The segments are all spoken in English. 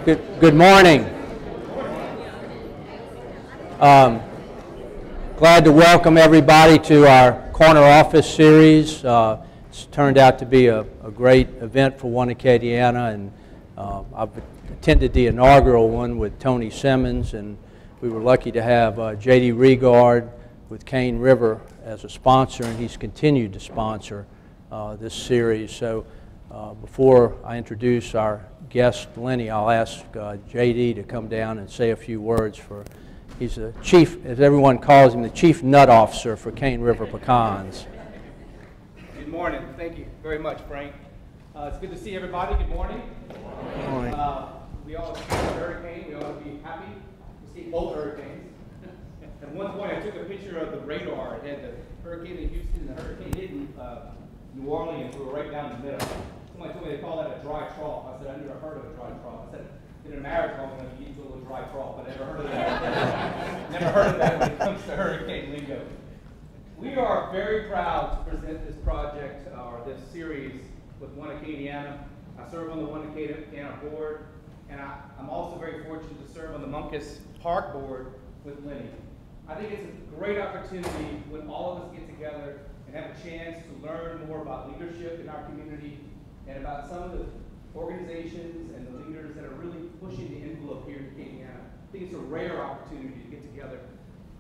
Good morning. Glad to welcome everybody to our Corner Office series. It's turned out to be a great event for One Acadiana, and I've attended the inaugural one with Tony Simmons, and we were lucky to have J.D. Regard with Cane River as a sponsor, and he's continued to sponsor this series. So before I introduce our guest, Lenny, I'll ask J.D. to come down and say a few words. He's the chief, as everyone calls him, the chief nut officer for Cane River pecans. Good morning. Thank you very much, Frank. It's good to see everybody. Good morning. Good morning. We all see a hurricane. We ought to be happy to see both hurricanes. At one point, I took a picture of the radar. It had the hurricane in Houston and the hurricane hitting New Orleans. We were right down the middle. Somebody told me they call that a dry trough. I said, I've never heard of a dry trough. I said, in a marathon, when you get to a little dry trough, but I never heard of that. Never heard of that when it comes to hurricane lingo. We are very proud to present this project, or this series, with One Acadiana. I serve on the One Acadiana board, and I'm also very fortunate to serve on the Munkus Park board with Lenny. I think it's a great opportunity when all of us get together and have a chance to learn more about leadership in our community and about some of the organizations and the leaders that are really pushing the envelope here in Acadiana. I think it's a rare opportunity to get together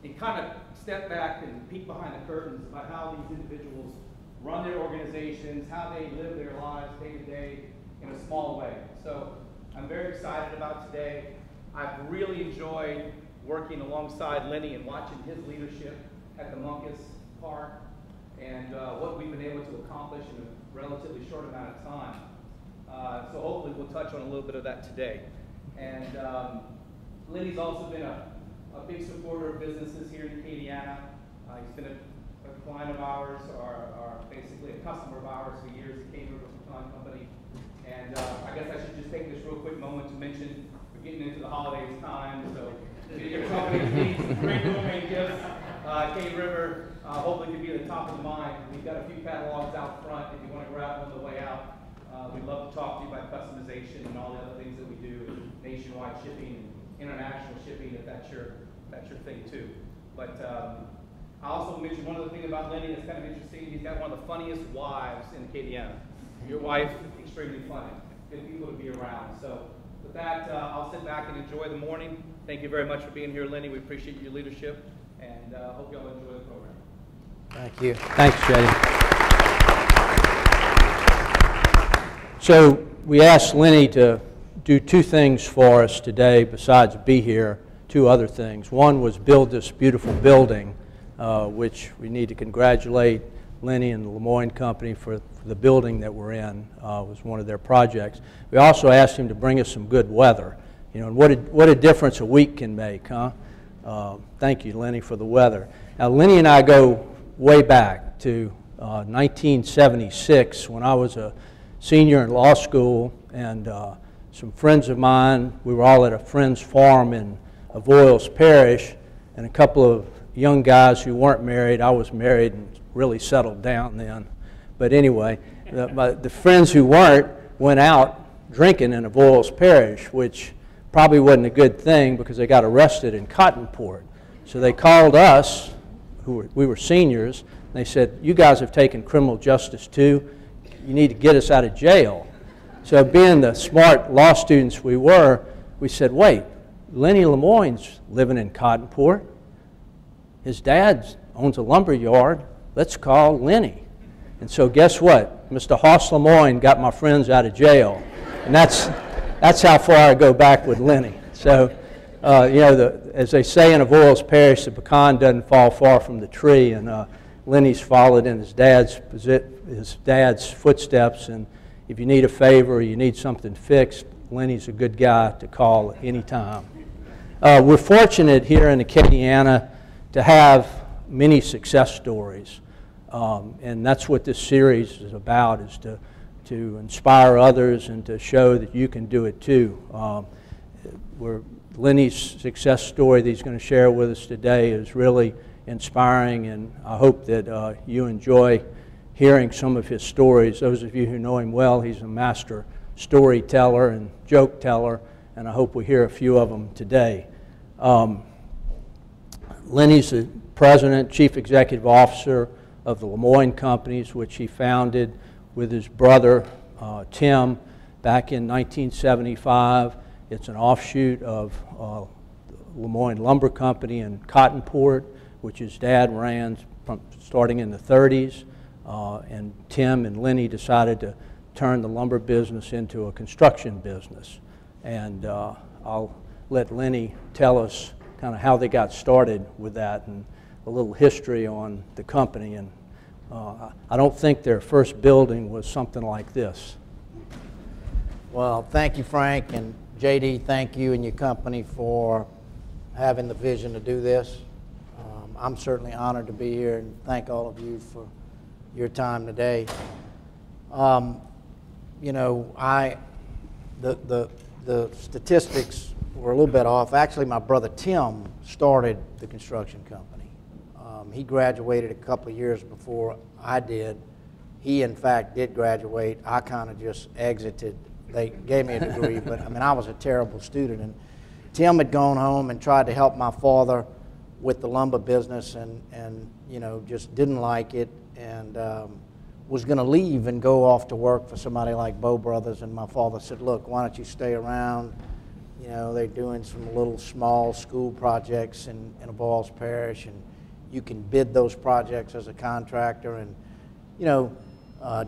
and kind of step back and peek behind the curtains about how these individuals run their organizations, how they live their lives day to day in a small way. So I'm very excited about today. I've really enjoyed working alongside Lenny and watching his leadership at the Munkus Park and what we've been able to accomplish in a relatively short amount of time. So hopefully we'll touch on a little bit of that today. And Lenny's also been a big supporter of businesses here in Acadiana. He's been a client of ours, or basically a customer of ours for years at Cane River Pecan Company. And I guess I should just take this real quick moment to mention we're getting into the holidays time, so if your company needs some great Lemoine gifts, Cane River hopefully can be at the top of the mind. We've got a few catalogs out front if you want to grab them on the way out. We'd love to talk to you about customization and all the other things that we do, nationwide shipping and international shipping, if that's your thing too. But I also mentioned one other thing about Lenny that's kind of interesting. He's got one of the funniest wives in Acadiana. Your wife, extremely funny. Good people to be around. So with that, I'll sit back and enjoy the morning. Thank you very much for being here, Lenny. We appreciate your leadership, and hope you all enjoy the program. Thank you. Thanks, Jay. So we asked Lenny to do two things for us today besides be here, two other things. One was build this beautiful building, which we need to congratulate Lenny and the Lemoine company for the building that we're in. Was one of their projects. We also asked him to bring us some good weather. You know, and what a difference a week can make, huh? Thank you, Lenny, for the weather. Now, Lenny and I go way back to 1976 when I was a senior in law school, and some friends of mine, we were all at a friend's farm in Avoyles Parish, and a couple of young guys who weren't married. I was married and really settled down then. But anyway, the friends who weren't went out drinking in Avoyles Parish, which probably wasn't a good thing because they got arrested in Cottonport. So they called us, we were seniors, and they said, you guys have taken criminal justice too. You need to get us out of jail. So being the smart law students we were, we said, wait, Lenny Lemoine's living in Cottonport. His dad owns a lumber yard. Let's call Lenny. And so guess what? Mr. Hoss Lemoine got my friends out of jail. And that's how far I go back with Lenny. So, you know, as they say in Avoyles Parish, the pecan doesn't fall far from the tree. And Lenny's followed in his dad's footsteps, and if you need a favor or you need something fixed, Lenny's a good guy to call at any time. We're fortunate here in Acadiana to have many success stories, and that's what this series is about, is to inspire others and to show that you can do it too. Lenny's success story that he's going to share with us today is really inspiring, and I hope that you enjoy hearing some of his stories. Those of you who know him well, he's a master storyteller and joke teller, and I hope we hear a few of them today. Lenny's the president, chief executive officer of the Lemoine companies, which he founded with his brother, Tim, back in 1975. It's an offshoot of Lemoine Lumber Company in Cottonport, which his dad ran starting in the 30s. And Tim and Lenny decided to turn the lumber business into a construction business. And I'll let Lenny tell us kind of how they got started with that and a little history on the company. And I don't think their first building was something like this. Well, thank you, Frank, and JD, thank you and your company for having the vision to do this. I'm certainly honored to be here, and thank all of you for your time today. You know, the statistics were a little bit off. Actually, my brother Tim started the construction company. He graduated a couple of years before I did. He, in fact, did graduate. I kind of just exited. They gave me a degree, but I mean, I was a terrible student. And Tim had gone home and tried to help my father with the lumber business, and you know, just didn't like it, and was going to leave and go off to work for somebody like Bo Brothers. And my father said, look, why don't you stay around? You know, they're doing some little small school projects in Avoyelles Parish, and you can bid those projects as a contractor. And you know,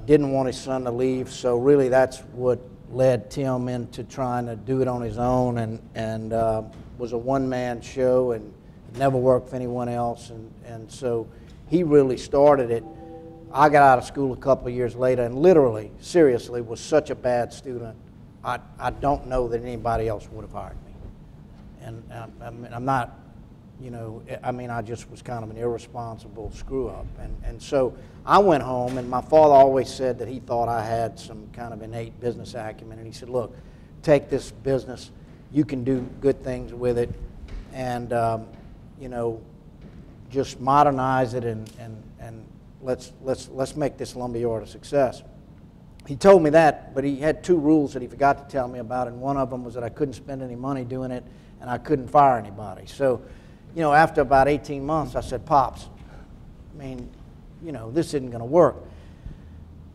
didn't want his son to leave, so really that's what led Tim into trying to do it on his own, and was a one-man show and never worked for anyone else, and so he really started it. I got out of school a couple of years later and literally, seriously, was such a bad student, I don't know that anybody else would have hired me. And I mean, I'm not, you know, I mean, I just was kind of an irresponsible screw-up. And so I went home, and my father always said that he thought I had some kind of innate business acumen, and he said, look, take this business, you can do good things with it, and you know, just modernize it, and let's make this lumberyard a success. He told me that, but he had two rules that he forgot to tell me about, and one of them was that I couldn't spend any money doing it, and I couldn't fire anybody. So, you know, after about 18 months, I said, Pops, I mean, you know, this isn't going to work.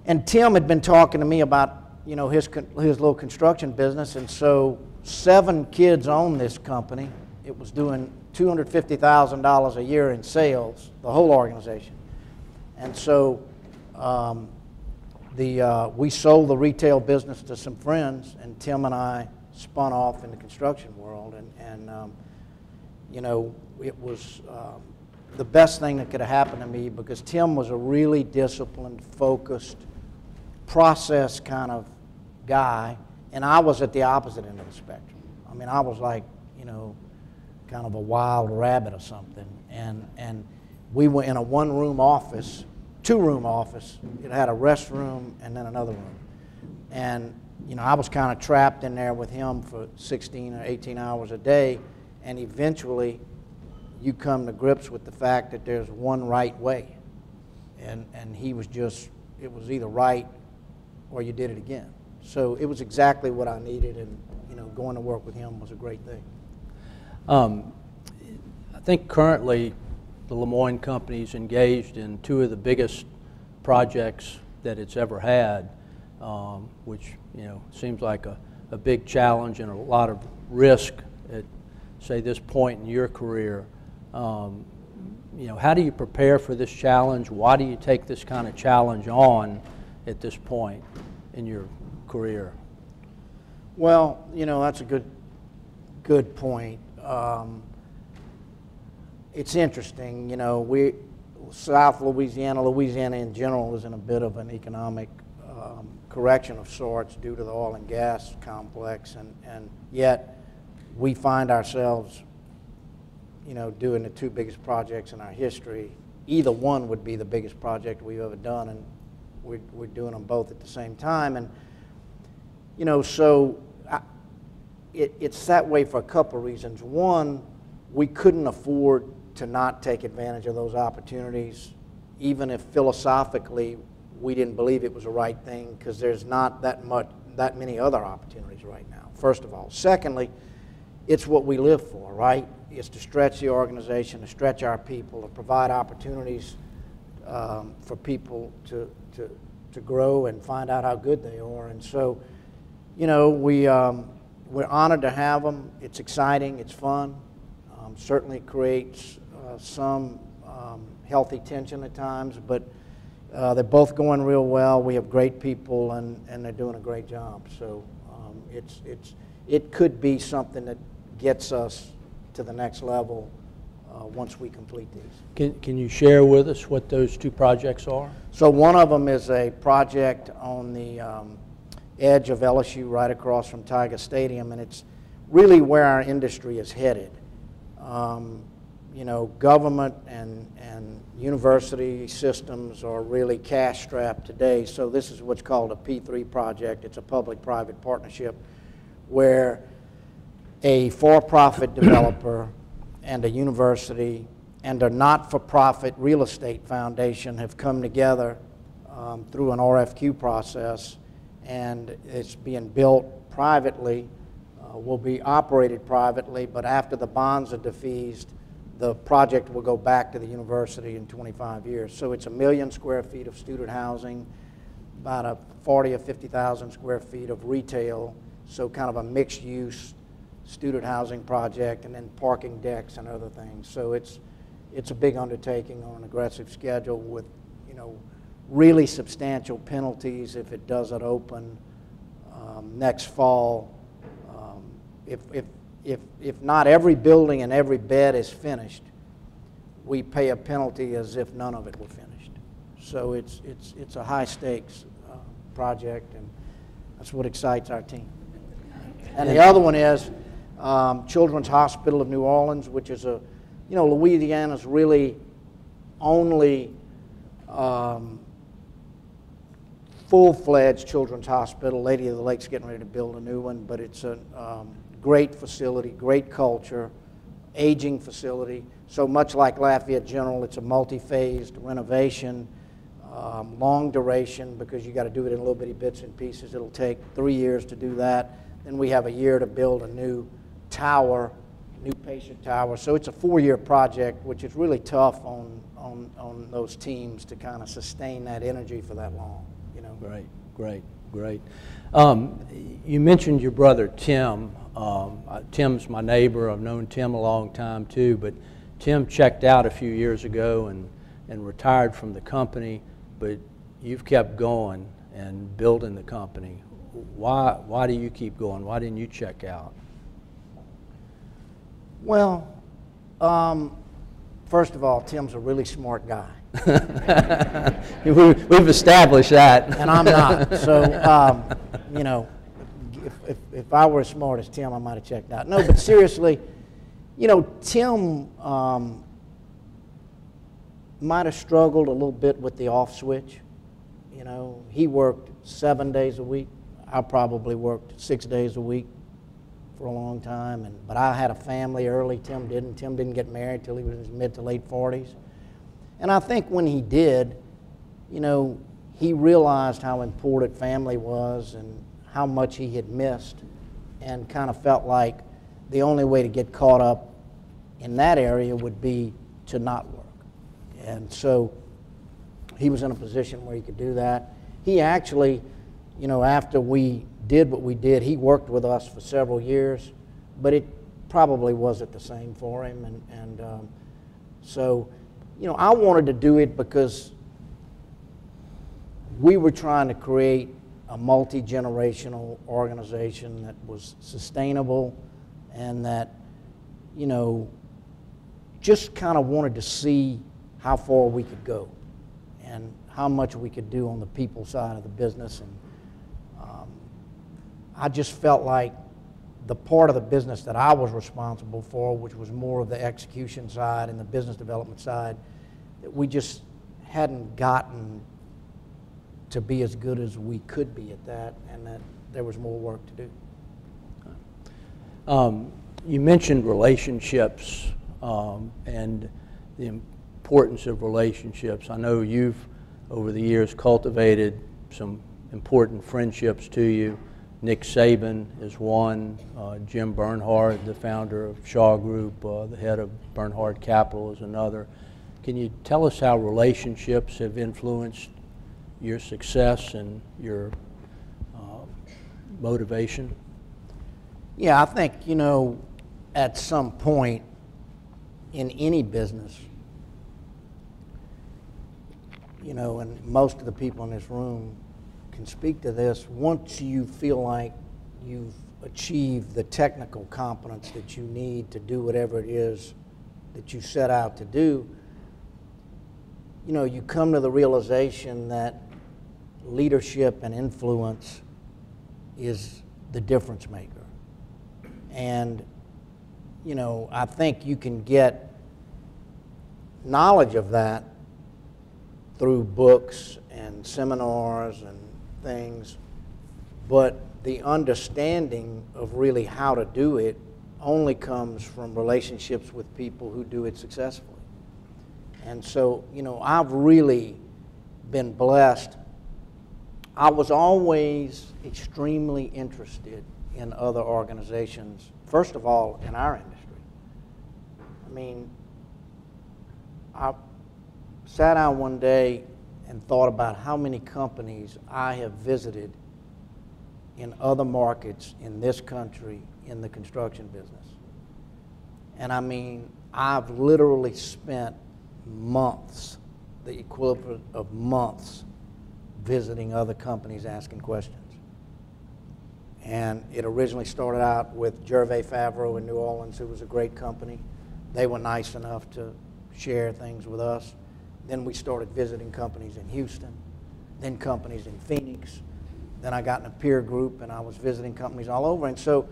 And Tim had been talking to me about, you know, his little construction business, and so 7 kids owned this company. It was doing $250,000 a year in sales, the whole organization. And so we sold the retail business to some friends, and Tim and I spun off in the construction world, and you know, it was the best thing that could have happened to me, because Tim was a really disciplined, focused, process kind of guy, and I was at the opposite end of the spectrum. I mean, I was like, you know, kind of a wild rabbit or something, and we were in a one-room office, two-room office. It had a restroom and then another room, and you know, I was kind of trapped in there with him for 16 or 18 hours a day, and eventually you come to grips with the fact that there's one right way, and he was just, it was either right or you did it again. So it was exactly what I needed, and you know, going to work with him was a great thing. I think currently the Lemoine company is engaged in 2 of the biggest projects that it's ever had, which, you know, seems like a big challenge and a lot of risk at, say, this point in your career. You know, how do you prepare for this challenge? Why do you take this kind of challenge on at this point in your career? Well, you know, that's a good point. It's interesting, you know, South Louisiana in general is in a bit of an economic correction of sorts due to the oil and gas complex, and yet we find ourselves, you know, doing the 2 biggest projects in our history. Either one would be the biggest project we've ever done, and we're doing them both at the same time. And you know, so it's that way for a couple of reasons. One, we couldn't afford to not take advantage of those opportunities, even if philosophically we didn't believe it was the right thing, because there's not that many other opportunities right now, first of all. Secondly, it's what we live for, right? It's to stretch the organization, to stretch our people, to provide opportunities for people to grow and find out how good they are. And so, you know, we're honored to have them. It's exciting, it's fun. Certainly creates some healthy tension at times, but they're both going real well. We have great people, and they're doing a great job. So it could be something that gets us to the next level once we complete these. Can you share with us what those two projects are? So one of them is a project on the edge of LSU, right across from Tiger Stadium, and it's really where our industry is headed. You know, government and university systems are really cash-strapped today, so this is what's called a P3 project. It's a public-private partnership where a for-profit developer and a university and a not-for-profit real estate foundation have come together through an RFQ process, and it's being built privately, will be operated privately, but after the bonds are defeased, the project will go back to the university in 25 years. So it's 1 million square feet of student housing, about a 40 or 50,000 square feet of retail, so kind of a mixed-use student housing project, and then parking decks and other things. So it's a big undertaking on an aggressive schedule with, you know, really substantial penalties if it doesn't open next fall. If not every building and every bed is finished, we pay a penalty as if none of it were finished. So it's a high stakes project, and that's what excites our team. And the other one is Children's Hospital of New Orleans, which is you know, Louisiana's really only full-fledged children's hospital. Lady of the Lake's getting ready to build a new one, but it's a great facility, great culture, aging facility. So much like Lafayette General, it's a multi-phased renovation, long duration, because you got to do it in little bitty bits and pieces. It'll take 3 years to do that. Then we have a year to build a new tower, new patient tower. So it's a 4-year project, which is really tough on those teams to kind of sustain that energy for that long, you know. Great. You mentioned your brother Tim. Tim's my neighbor. I've known Tim a long time too, but Tim checked out a few years ago and retired from the company, but you've kept going and building the company. Why do you keep going? Why didn't you check out? Well, first of all, Tim's a really smart guy. We've established that. And I'm not. So, you know, if I were as smart as Tim, I might have checked out. No, but seriously, you know, Tim might have struggled a little bit with the off switch. You know, he worked 7 days a week. I probably worked 6 days a week for a long time. But I had a family early. Tim didn't. Tim didn't get married till he was in his mid to late 40s. And I think when he did, you know, he realized how important family was and how much he had missed, and kind of felt like the only way to get caught up in that area would be to not work. And so he was in a position where he could do that. He actually, you know, after we did what we did, he worked with us for several years, but it probably wasn't the same for him. So, you know, I wanted to do it because we were trying to create a multi-generational organization that was sustainable and that, you know, just kind of wanted to see how far we could go and how much we could do on the people side of the business. And I just felt like the part of the business that I was responsible for, which was more of the execution side and the business development side, that we just hadn't gotten to be as good as we could be at that, and that there was more work to do. You mentioned relationships and the importance of relationships. I know you've, over the years, cultivated some important friendships to you. Nick Saban is one, Jim Bernhard, the founder of Shaw Group, the head of Bernhard Capital is another. Can you tell us how relationships have influenced your success and your motivation? Yeah, I think, you know, at some point in any business, you know, and most of the people in this room can speak to this, once you feel like you've achieved the technical competence that you need to do whatever it is that you set out to do, you know, you come to the realization that leadership and influence is the difference maker. And, you know, I think you can get knowledge of that through books and seminars and things, but the understanding of really how to do it only comes from relationships with people who do it successfully. And so, you know, I've really been blessed. I was always extremely interested in other organizations, first of all, in our industry. I mean, I sat down one day and thought about how many companies I have visited in other markets in this country in the construction business. And I mean, I've literally spent months, the equivalent of months, visiting other companies asking questions. And it originally started out with Gervais Favreau in New Orleans, who was a great company. They were nice enough to share things with us. Then we started visiting companies in Houston, then companies in Phoenix. Then I got in a peer group and I was visiting companies all over. And so,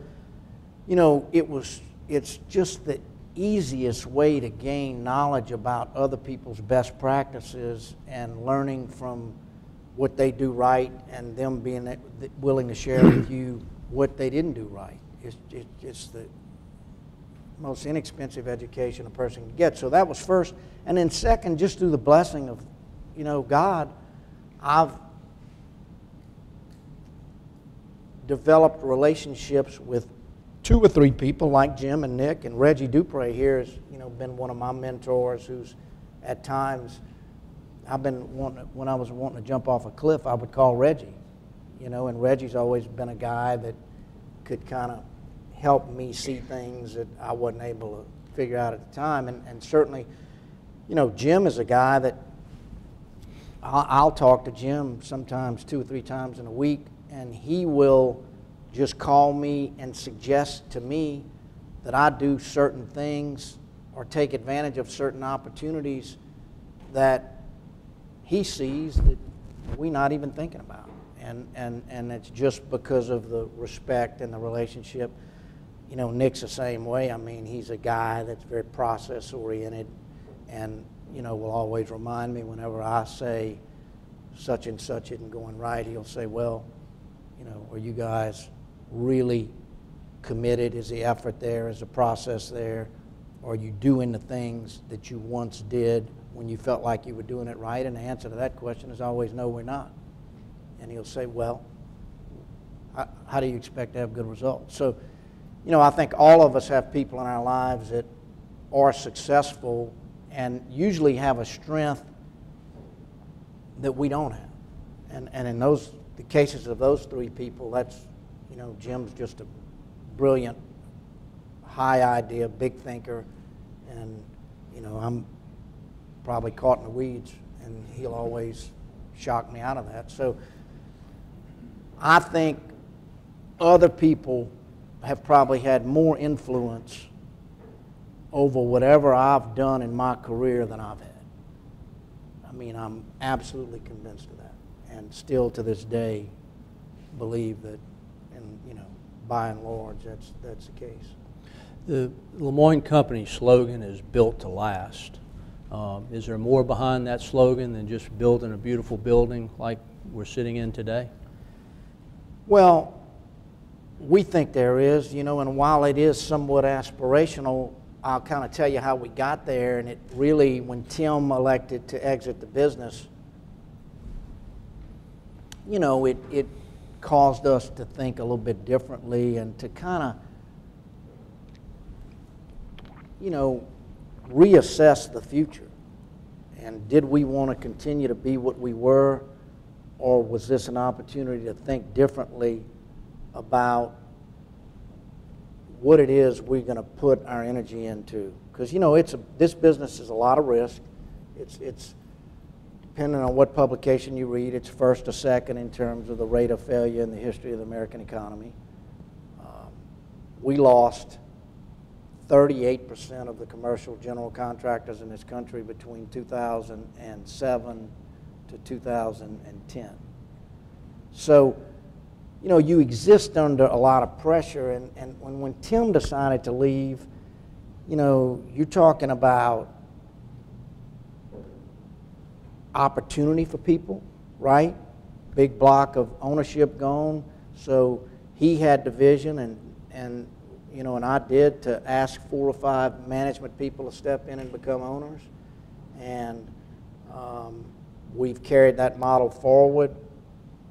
you know, it's just the easiest way to gain knowledge about other people's best practices and learning from what they do right and them being willing to share with you what they didn't do right. It's the most inexpensive education a person can get. So that was first. And then second, just through the blessing of, you know, God, I've developed relationships with 2 or 3 people like Jim and Nick, and Reggie Dupre here has, you know, been one of my mentors who's at times, when I was wanting to jump off a cliff, I would call Reggie, you know, and Reggie's always been a guy that could kind of help me see things that I wasn't able to figure out at the time. And certainly, you know, Jim is a guy that I'll talk to Jim sometimes 2 or 3 times in a week, and he will just call me and suggest to me that I do certain things or take advantage of certain opportunities that he sees that we're not even thinking about. And it's just because of the respect and the relationship. You know, Nick's the same way. I mean, he's a guy that's very process-oriented and, you know, will always remind me whenever I say such and such isn't going right, he'll say, well, you know, are you guys really committed? Is the effort there? Is the process there? Are you doing the things that you once did when you felt like you were doing it right? And the answer to that question is always, no, we're not. And he'll say, well, how do you expect to have good results? So, you know, I think all of us have people in our lives that are successful and usually have a strength that we don't have. And in the cases of those 3 people, that's, you know, Jim's just a brilliant, high idea, big thinker, and, you know, I'm probably caught in the weeds, and he'll always shock me out of that. So I think other people have probably had more influence over whatever I've done in my career than I've had. I mean, I'm absolutely convinced of that, and still to this day believe that, and, you know, by and large, that's the case. The Lemoine Company slogan is built to last. Is there more behind that slogan than just building a beautiful building like we're sitting in today? Well, we think there is, you know, and while it is somewhat aspirational, I'll kind of tell you how we got there. And it really, when Tim elected to exit the business, you know, it caused us to think a little bit differently and to kind of, you know, reassess the future. And did we want to continue to be what we were, or was this an opportunity to think differently about what it is we're going to put our energy into? Because, you know, this business is a lot of risk. It's depending on what publication you read, it's first or second in terms of the rate of failure in the history of the American economy. We lost 38% of the commercial general contractors in this country between 2007 to 2010. So, you know, you exist under a lot of pressure, and when Tim decided to leave, you know, you're talking about opportunity for people, right? Big block of ownership gone. So he had the vision, and you know, and I did, to ask 4 or 5 management people to step in and become owners. And we've carried that model forward.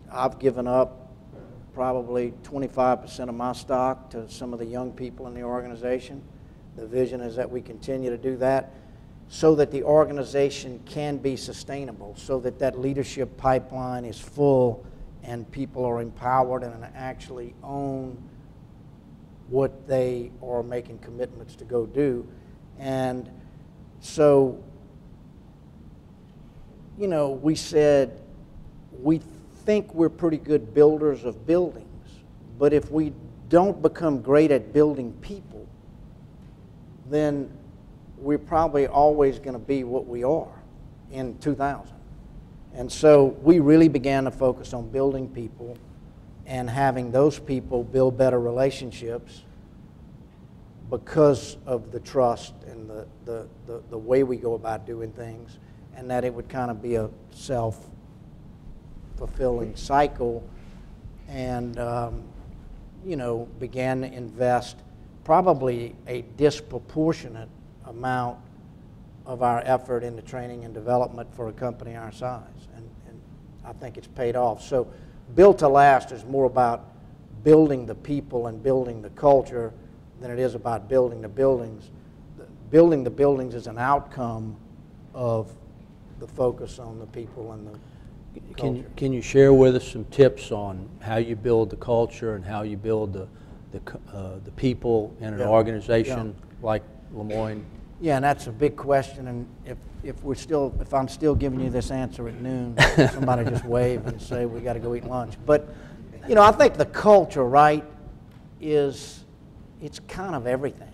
I've given up probably 25% of my stock to some of the young people in the organization. The vision is that we continue to do that so that the organization can be sustainable, so that that leadership pipeline is full and people are empowered and actually own what they are making commitments to go do. And so, you know, we said we think we're pretty good builders of buildings, but if we don't become great at building people, then we're probably always going to be what we are in 2000. And so we really began to focus on building people and having those people build better relationships because of the trust and the way we go about doing things, and that it would kind of be a self-fulfilling cycle. And, you know, began to invest probably a disproportionate amount of our effort into training and development for a company our size, and I think it's paid off. So Built to Last is more about building the people and building the culture than it is about building the buildings. Building the buildings is an outcome of the focus on the people and the culture. Can you share with us some tips on how you build the culture and how you build the people in an organization like Lemoine? Yeah, and that's a big question. And if I'm still giving you this answer at noon, somebody just wave and say we got to go eat lunch. But you know, I think the culture, right, it's kind of everything.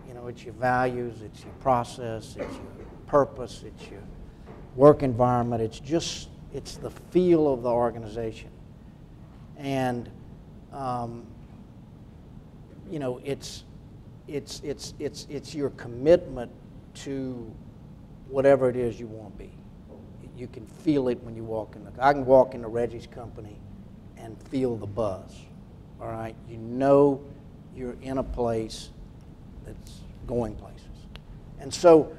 You know, it's your values, it's your process, it's your purpose, it's your work environment. It's the feel of the organization, and you know, it's your commitment to whatever it is you want to be. You can feel it when you walk in. I can walk into Reggie's company and feel the buzz. All right, you know you're in a place that's going places. And so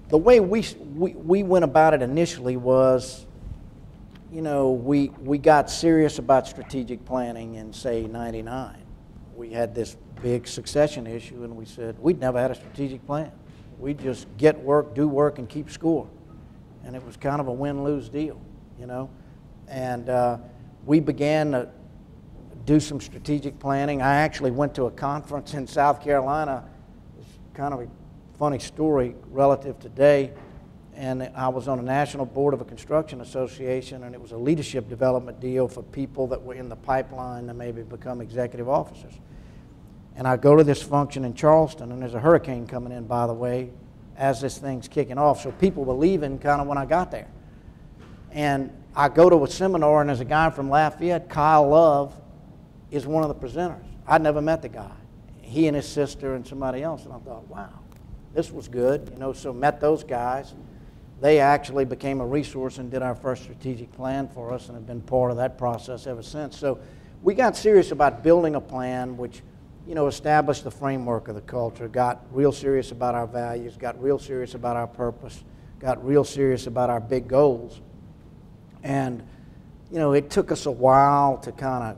the way we went about it initially was, you know, we got serious about strategic planning in, say, '99. We had this big succession issue, and we said we'd never had a strategic plan. We'd just get work, do work, and keep score. And it was kind of a win-lose deal, you know. And we began to do some strategic planning. I actually went to a conference in South Carolina. It's kind of a funny story relative today. And I was on a national board of a construction association, and it was a leadership development deal for people that were in the pipeline to maybe become executive officers. And I go to this function in Charleston, and there's a hurricane coming in, by the way, as this thing's kicking off. So people were leaving kind of when I got there. And I go to a seminar, and there's a guy from Lafayette, Kyle Love, is one of the presenters. I'd never met the guy. He and his sister and somebody else, and I thought, wow, this was good. You know, so met those guys. They actually became a resource and did our first strategic plan for us and have been part of that process ever since. So we got serious about building a plan which, you know, established the framework of the culture, got real serious about our values, got real serious about our purpose, got real serious about our big goals. And it took us a while to kind of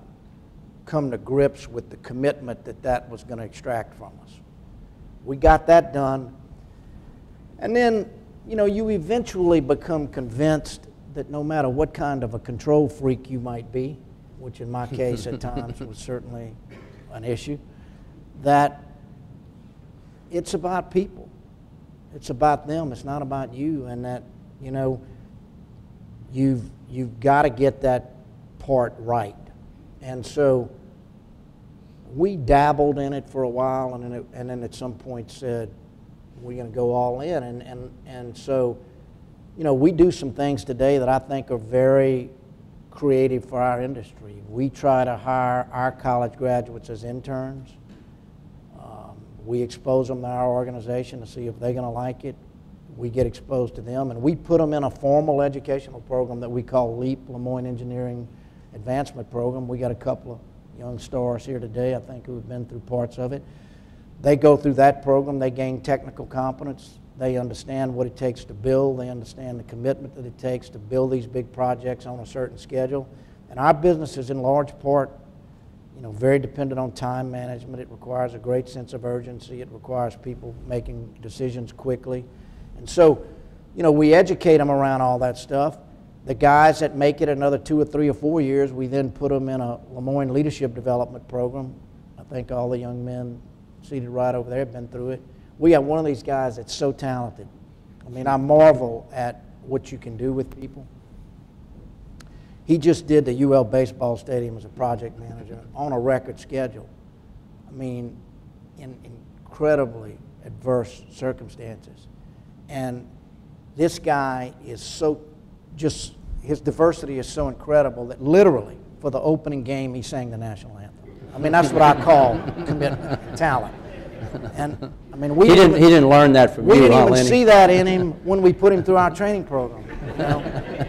come to grips with the commitment that was going to extract from us. We got that done. And then, you eventually become convinced that no matter what kind of a control freak you might be, which in my case at times was certainly an issue, that it's about people. It's about them. It's not about you. And that, you've got to get that part right. And so we dabbled in it for a while, and then at some point said, we're going to go all in. And so, we do some things today that I think are very creative for our industry. We try to hire our college graduates as interns. We expose them to our organization to see if they're going to like it. We get exposed to them, and we put them in a formal educational program that we call LEAP, Lemoine Engineering Advancement Program. We got a couple of young stars here today, I think, who have been through parts of it. They go through that program. They gain technical competence. They understand what it takes to build. They understand the commitment that it takes to build these big projects on a certain schedule. And our business is in large part, very dependent on time management. It requires a great sense of urgency. It requires people making decisions quickly. And so, we educate them around all that stuff. The guys that make it another 2 or 3 or 4 years, we then put them in a Lemoine Leadership Development Program. I think all the young men seated right over there have been through it. We have one of these guys that's so talented. I mean, I marvel at what you can do with people. He just did the UL baseball stadium as a project manager on a record schedule. I mean, in incredibly adverse circumstances. And this guy is his diversity is so incredible that literally for the opening game he sang the national anthem. I mean, that's what I call commitment, talent. And I mean, he didn't learn that from you, We didn't even Lenny? see that in him when we put him through our training program.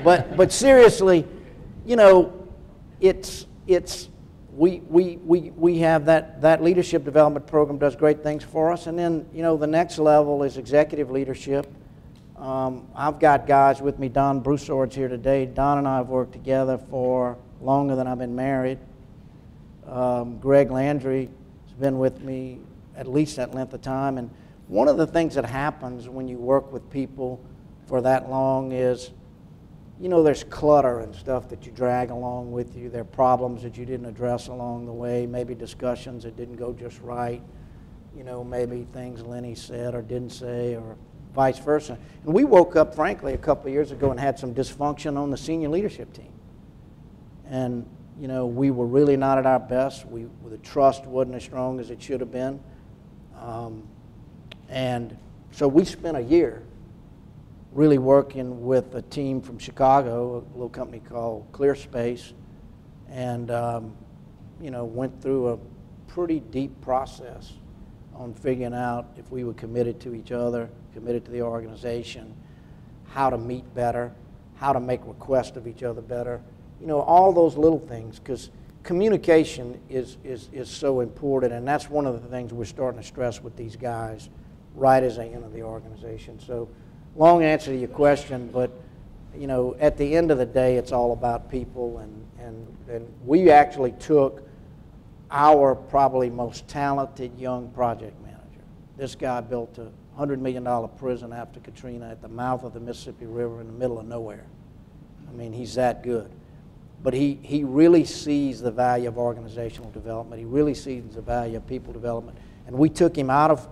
But seriously, we have that leadership development program does great things for us, and then the next level is executive leadership. I've got guys with me. Don Broussard's here today. Don and I have worked together for longer than I've been married. Greg Landry has been with me at least that length of time. And one of the things that happens when you work with people for that long is, there's clutter and stuff that you drag along with you. There are problems that you didn't address along the way, maybe discussions that didn't go just right, maybe things Lenny said or didn't say or vice versa. And we woke up, frankly, a couple of years ago and had some dysfunction on the senior leadership team. And, we were really not at our best. The trust wasn't as strong as it should have been. And so we spent a year really working with a team from Chicago, a little company called ClearSpace, and went through a pretty deep process on figuring out if we were committed to each other, committed to the organization, how to meet better, how to make requests of each other better, all those little things, because communication is so important, and that's one of the things we're starting to stress with these guys right as they enter the organization. So, long answer to your question, but at the end of the day, it's all about people, and we actually took our probably most talented young project manager. This guy built a $100 million prison after Katrina at the mouth of the Mississippi River in the middle of nowhere. I mean, he's that good. But he really sees the value of organizational development. He really sees the value of people development. And we took him out of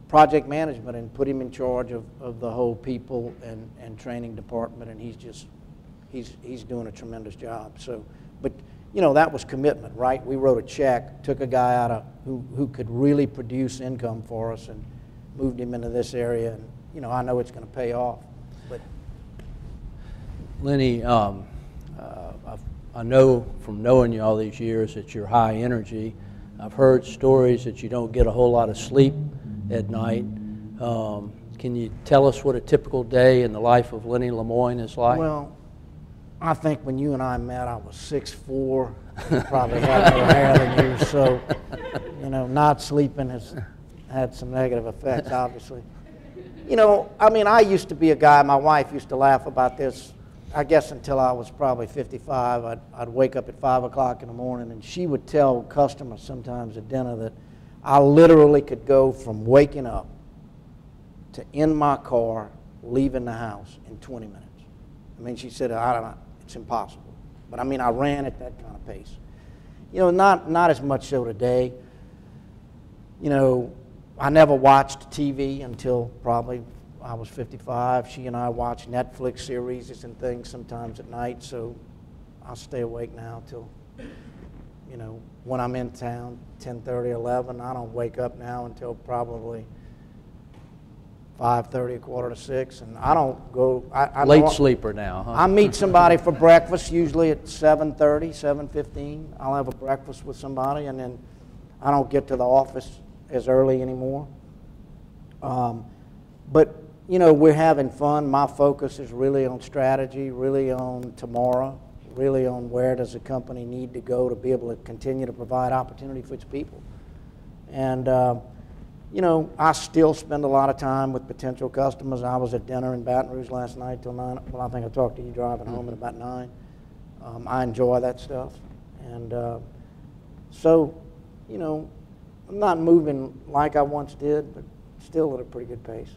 project management and put him in charge of the whole people and training department, and he's doing a tremendous job. So, but that was commitment, right? We wrote a check, took a guy out of who could really produce income for us, and moved him into this area, and I know it's going to pay off. But Lenny, I know from knowing you all these years that you're high energy. I've heard stories that you don't get a whole lot of sleep at night. Can you tell us what a typical day in the life of Lenny Lemoine is like? Well, I think when you and I met, I was 6'4", probably had more hair than you, so not sleeping has had some negative effects, obviously. I mean, I used to be a guy, my wife used to laugh about this I guess until I was probably 55, I'd wake up at 5 o'clock in the morning, and she would tell customers sometimes at dinner that I literally could go from waking up to in my car, leaving the house in 20 minutes. I mean, she said, I don't know, it's impossible. But I mean, I ran at that kind of pace. You know, not as much so today. You know, I never watched TV until probably I was 55. She and I watch Netflix series and things sometimes at night, so I'll stay awake now till, you know, when I'm in town, 10:30, 11. I don't wake up now until probably 5:30, 5:45, and I don't go. Late sleeper now, huh? I meet somebody for breakfast usually at 7:30, 7:15. I'll have a breakfast with somebody, and then I don't get to the office as early anymore. But you know, we're having fun. My focus is really on strategy, really on tomorrow, really on where does the company need to go to be able to continue to provide opportunity for its people. And you know, I still spend a lot of time with potential customers. I was at dinner in Baton Rouge last night till 9. Well, I think I talked to you driving home at about 9. I enjoy that stuff. And so, you know, I'm not moving like I once did, but still at a pretty good pace.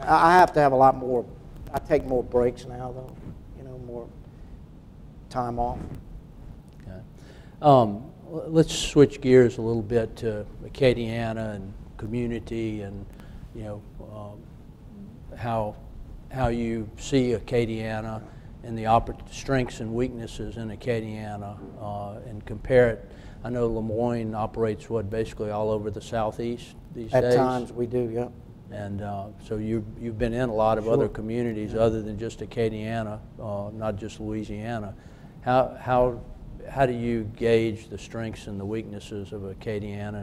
I have to have a lot more. I take more breaks now, though. You know, more time off. Okay. Let's switch gears a little bit to Acadiana and community, and you know how you see Acadiana and the strengths and weaknesses in Acadiana, and compare it. I know Lemoine operates basically all over the southeast these days. At times we do, yeah. And so you've been in a lot of other communities other than just Acadiana, not just Louisiana. How do you gauge the strengths and the weaknesses of Acadiana,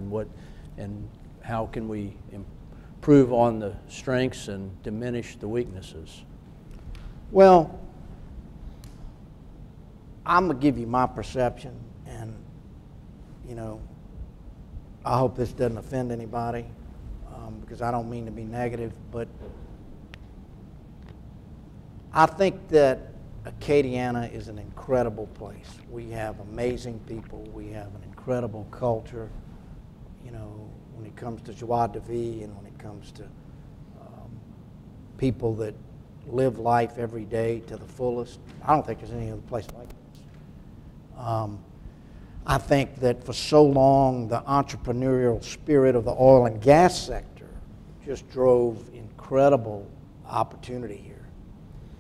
and how can we improve on the strengths and diminish the weaknesses? Well, I'm gonna give you my perception, and you know, I hope this doesn't offend anybody, because I don't mean to be negative, but I think that Acadiana is an incredible place. We have amazing people. We have an incredible culture. You know, when it comes to joie de vivre, and when it comes to people that live life every day to the fullest, I don't think there's any other place like this. I think that for so long, the entrepreneurial spirit of the oil and gas sector just drove incredible opportunity here.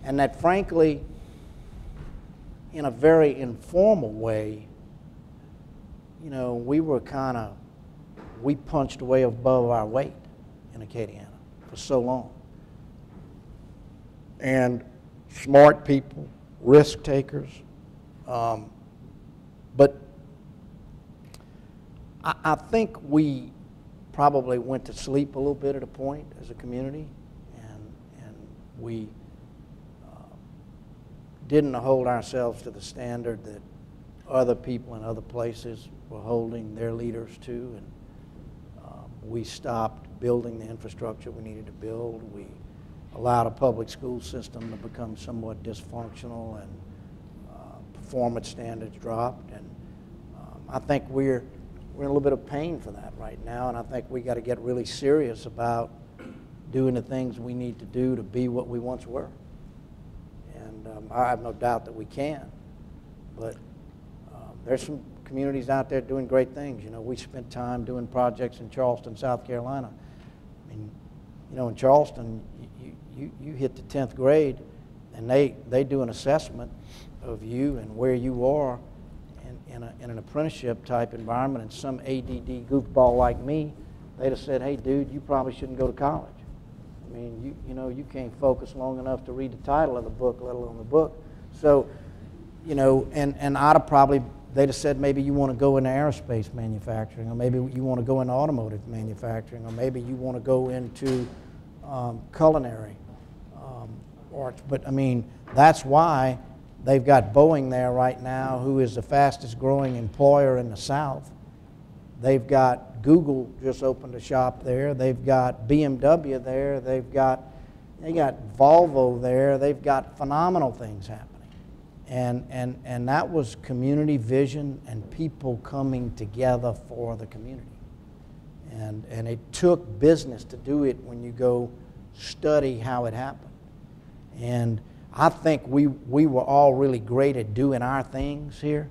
And that frankly, in a very informal way, you know, we punched way above our weight in Acadiana for so long. And smart people, risk takers, but I think we probably went to sleep a little bit at a point as a community, and we didn't hold ourselves to the standard that other people in other places were holding their leaders to, and we stopped building the infrastructure we needed to build. We allowed a public school system to become somewhat dysfunctional, and performance standards dropped, and I think we're in a little bit of pain for that right now, and I think we got to get really serious about doing the things we need to do to be what we once were. And I have no doubt that we can, but there's some communities out there doing great things. You know, we spent time doing projects in Charleston, South Carolina. I mean, you know, in Charleston, you hit the 10th grade, and they do an assessment of you and where you are in an apprenticeship type environment, and some ADD goofball like me, they'd have said, hey dude, you probably shouldn't go to college. I mean, you know, you can't focus long enough to read the title of the book, let alone the book. So, you know, and I'd have probably, they'd have said maybe you want to go into aerospace manufacturing, or maybe you want to go into automotive manufacturing, or maybe you want to go into culinary arts. But I mean, that's why they've got Boeing there right now, who is the fastest growing employer in the South. They've got Google just opened a shop there. They've got BMW there. They've got They got Volvo there. They've got phenomenal things happening. And that was community vision and people coming together for the community. And it took business to do it when you go study how it happened. And I think we were all really great at doing our things here,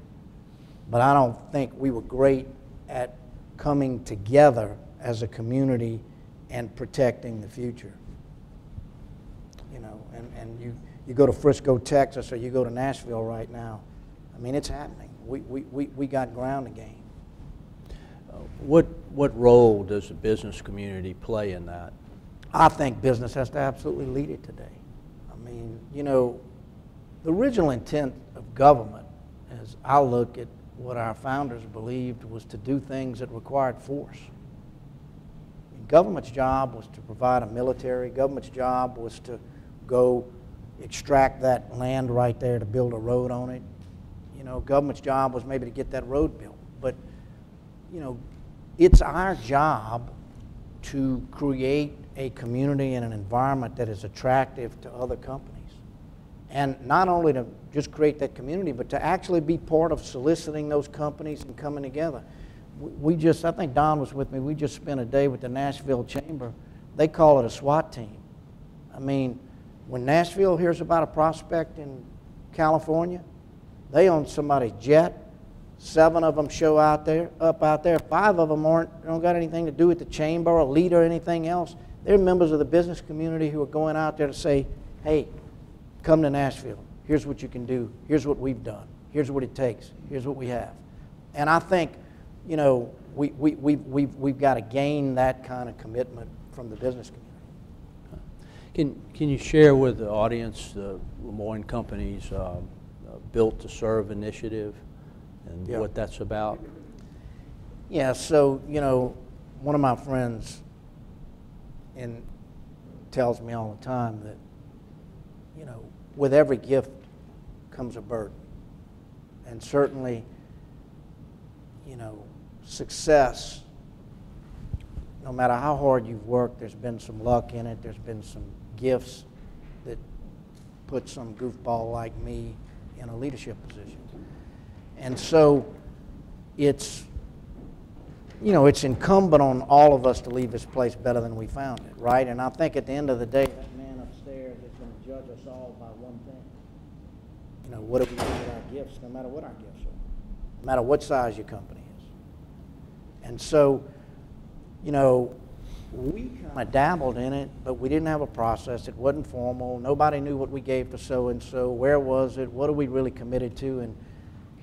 but I don't think we were great at coming together as a community and protecting the future. You know, and you go to Frisco, Texas, or you go to Nashville right now. I mean, it's happening. We got ground to gain. What role does the business community play in that? I think business has to absolutely lead it today. I mean, you know, the original intent of government, as I look at what our founders believed, was to do things that required force. Government's job was to provide a military. Government's job was to go extract that land right there to build a road on it. You know, government's job was maybe to get that road built. But, you know, it's our job to create a community and an environment that is attractive to other companies. And not only to just create that community, but to actually be part of soliciting those companies and coming together. I think Don was with me, we just spent a day with the Nashville Chamber. They call it a SWAT team. I mean, when Nashville hears about a prospect in California, they own somebody's jet. 7 of them show up out there. 5 of them don't got anything to do with the chamber or leader or anything else. They're members of the business community who are going out there to say, hey, come to Nashville. Here's what you can do. Here's what we've done. Here's what it takes. Here's what we have. And I think, you know, we've got to gain that kind of commitment from the business community. Can you share with the audience the Lemoine Company's Built to Serve initiative and what that's about? Yeah, so, you know, one of my friends tells me all the time that, you know, with every gift comes a burden. And certainly, you know, success, no matter how hard you've worked, there's been some luck in it, there's been some gifts that put some goofball like me in a leadership position. And so it's, you know, it's incumbent on all of us to leave this place better than we found it, right? And I think at the end of the day, that man upstairs is going to judge us all by one thing. You know, what do we do with our gifts, no matter what our gifts are, no matter what size your company is. And so, you know, we kind of dabbled in it, but we didn't have a process. It wasn't formal. Nobody knew what we gave to so-and-so. Where was it? What are we really committed to? And,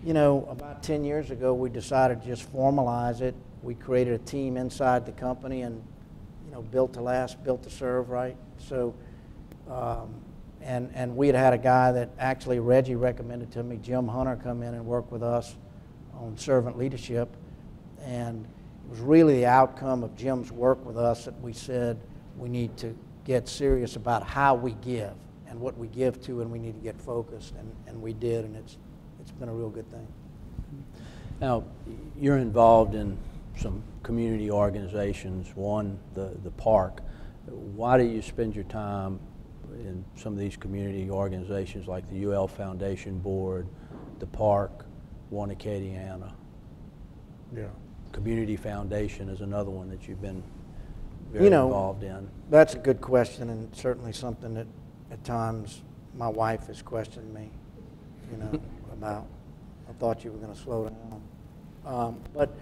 you know, about 10 years ago, we decided to just formalize it. We created a team inside the company and, you know, built to last, built to serve, right? So, and we had a guy that actually Reggie recommended to me, Jim Hunter, come in and work with us on servant leadership. And it was really the outcome of Jim's work with us that we said we need to get serious about how we give and what we give to, and we need to get focused, and we did, and it's been a real good thing. Now, you're involved in some community organizations, one, the park. Why do you spend your time in some of these community organizations like the UL Foundation Board, the park, one Acadiana? Yeah. Community Foundation is another one that you've been very involved in. That's a good question, and certainly something that at times my wife has questioned me, you know, about. I thought you were going to slow down. But,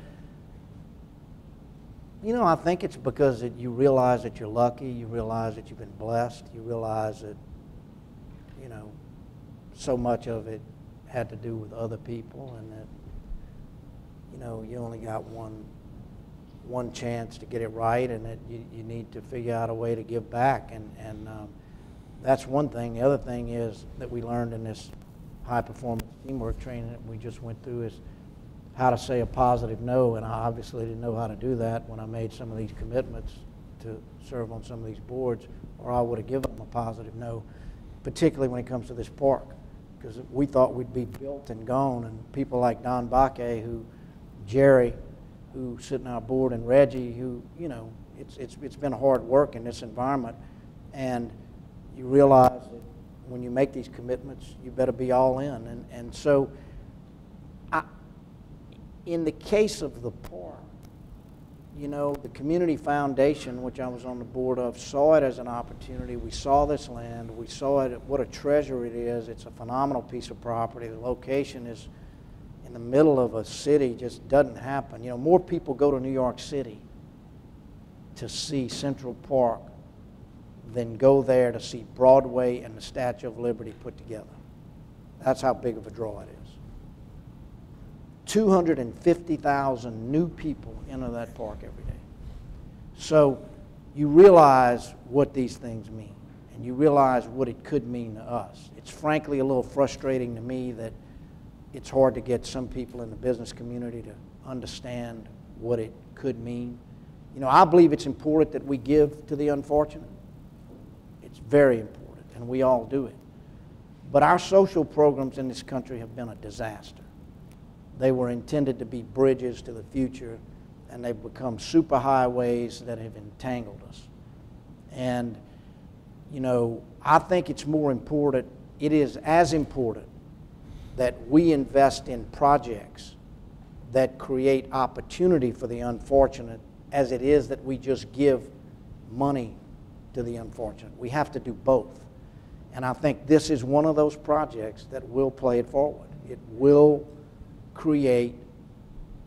you know, I think it's because you realize that you're lucky, you realize that you've been blessed, you realize that, you know, so much of it had to do with other people, and that, you know, you only got one chance to get it right, and that you need to figure out a way to give back, and that's one thing. The other thing is that we learned in this high-performance teamwork training that we just went through is how to say a positive no, and I obviously didn't know how to do that when I made some of these commitments to serve on some of these boards, or I would have given them a positive no, particularly when it comes to this park, because we thought we'd be built and gone, and people like Don Baque, Jerry, who sit in our board, and Reggie, who, you know, it's been hard work in this environment, and you realize that when you make these commitments, you better be all in. And so, in the case of the park, you know, the Community Foundation, which I was on the board of, saw it as an opportunity. We saw this land. We saw it, what a treasure it is. It's a phenomenal piece of property. The location is in the middle of a city, just doesn't happen. You know, more people go to New York City to see Central Park than go there to see Broadway and the Statue of Liberty put together. That's how big of a draw it is. 250,000 new people enter that park every day. So you realize what these things mean, and you realize what it could mean to us. It's frankly a little frustrating to me that it's hard to get some people in the business community to understand what it could mean. You know, I believe it's important that we give to the unfortunate. It's very important, and we all do it. But our social programs in this country have been a disaster. They were intended to be bridges to the future, and they've become superhighways that have entangled us. And, you know, I think it's more important, it is as important that we invest in projects that create opportunity for the unfortunate as it is that we just give money to the unfortunate. We have to do both. And I think this is one of those projects that will play it forward. It will create,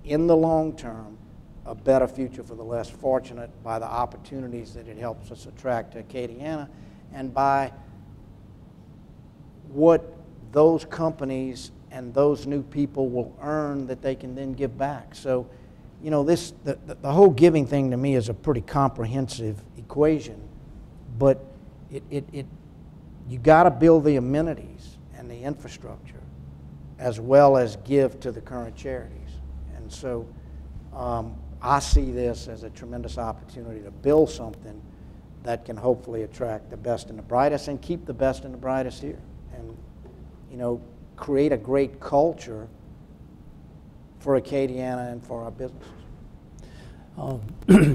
in the long term, a better future for the less fortunate by the opportunities that it helps us attract to Acadiana, and by what those companies and those new people will earn that they can then give back. So, you know, the whole giving thing to me is a pretty comprehensive equation, but you got to build the amenities and the infrastructure as well as give to the current charities. And so I see this as a tremendous opportunity to build something that can hopefully attract the best and the brightest and keep the best and the brightest here. And, you know, create a great culture for Acadiana and for our businesses.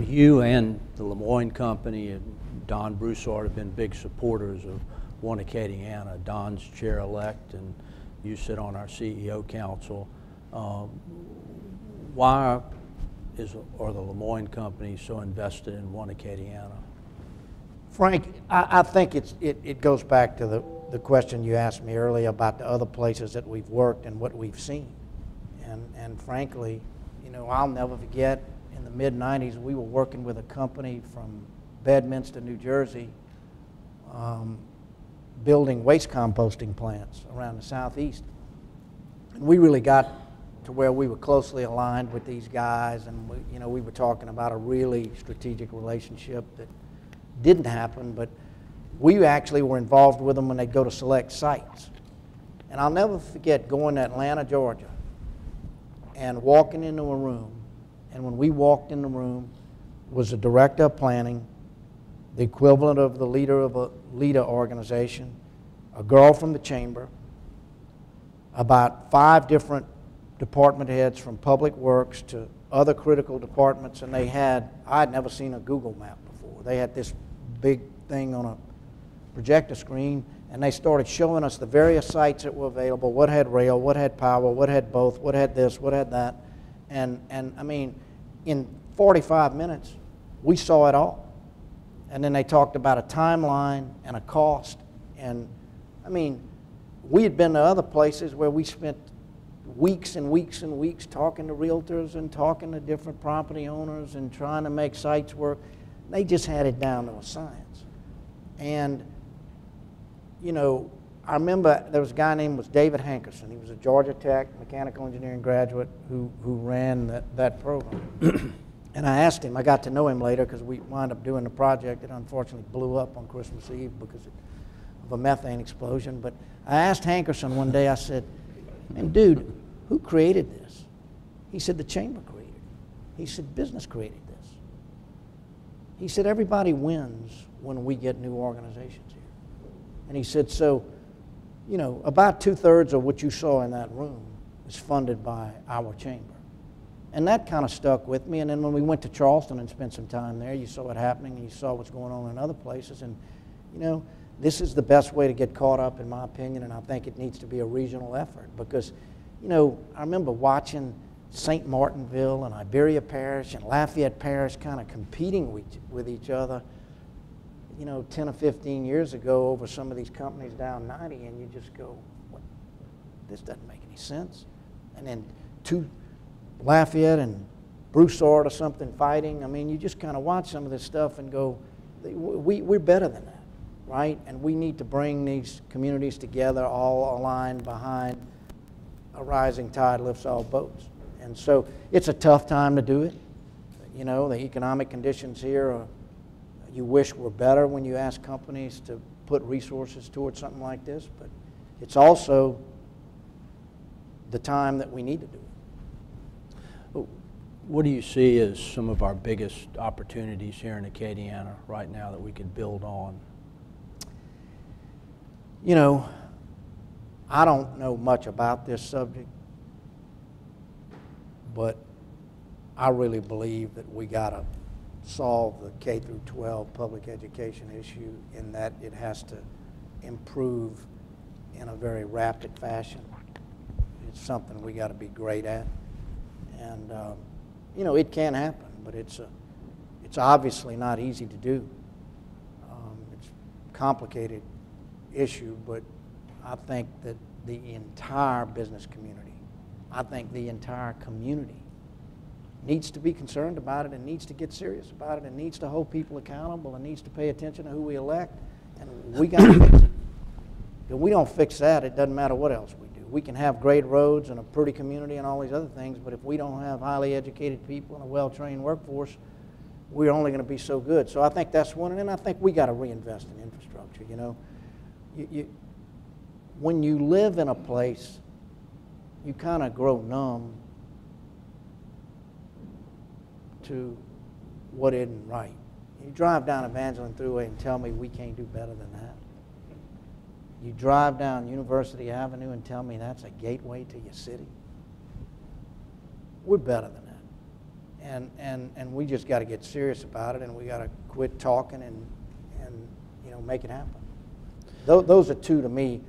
You and the Lemoine company and Don Broussard have been big supporters of One Acadiana. Don's chair-elect, and you sit on our CEO council. Why are the Lemoine company so invested in One Acadiana? Frank, I think it goes back to the question you asked me earlier about the other places that we've worked and what we've seen. And frankly, you know, I'll never forget, in the mid-90s, we were working with a company from Bedminster, New Jersey, building waste composting plants around the southeast. And we really got to where we were closely aligned with these guys, and we were talking about a really strategic relationship that didn't happen, but we actually were involved with them when they'd go to select sites. And I'll never forget going to Atlanta, Georgia, and walking into a room, and when we walked in the room was the director of planning, the equivalent of the leader of a LEADA organization, a girl from the chamber, about 5 different department heads from public works to other critical departments, and I'd never seen a Google map before. They had this big thing on a projector screen, and they started showing us the various sites that were available, what had rail, what had power, what had both, what had this, what had that. And I mean, in 45 minutes, we saw it all. And then they talked about a timeline and a cost. And I mean, we had been to other places where we spent weeks and weeks and weeks talking to realtors and talking to different property owners and trying to make sites work. They just had it down to a science. And, you know, I remember there was a guy named David Hankerson. He was a Georgia Tech mechanical engineering graduate who ran that program. And I asked him, I got to know him later because we wound up doing a project that unfortunately blew up on Christmas Eve because of a methane explosion. But I asked Hankerson one day, I said, "Man, dude, who created this?" He said, "The chamber created it." He said, "Business created this." He said, "Everybody wins when we get new organizations here." And he said, so, you know, about 2/3 of what you saw in that room is funded by our chamber. And that kind of stuck with me. And then when we went to Charleston and spent some time there, you saw it happening and you saw what's going on in other places. And, you know, this is the best way to get caught up, in my opinion, and I think it needs to be a regional effort because, you know, I remember watching St. Martinville and Iberia Parish and Lafayette Parish kind of competing with each other, you know, 10 or 15 years ago over some of these companies down 90, and you just go, what? This doesn't make any sense. And then Lafayette and Broussard or something fighting. I mean, you just kind of watch some of this stuff and go, we're better than that, right? And we need to bring these communities together, all aligned behind a rising tide lifts all boats. And so it's a tough time to do it. You know, the economic conditions here are, you wish were better when you ask companies to put resources towards something like this, but it's also the time that we need to do it. What do you see as some of our biggest opportunities here in Acadiana right now that we could build on? You know, I don't know much about this subject, but I really believe that we got to solve the K through 12 public education issue in that it has to improve in a very rapid fashion. It's something we got to be great at, and you know, it can happen, but it's obviously not easy to do. It's a complicated issue, but I think that the entire business community, I think the entire community needs to be concerned about it and needs to get serious about it and needs to hold people accountable and needs to pay attention to who we elect, and we got to fix it. If we don't fix that, it doesn't matter what else we do. We can have great roads and a pretty community and all these other things, but if we don't have highly educated people and a well-trained workforce, we're only going to be so good. So I think that's one, and then I think we got to reinvest in infrastructure. You know, when you live in a place, you kind of grow numb to what isn't right. You drive down Evangeline Thruway and tell me we can't do better than that. You drive down University Avenue and tell me that's a gateway to your city. We're better than that. And we just got to get serious about it, and we got to quit talking and you know, make it happen. Those are two, to me,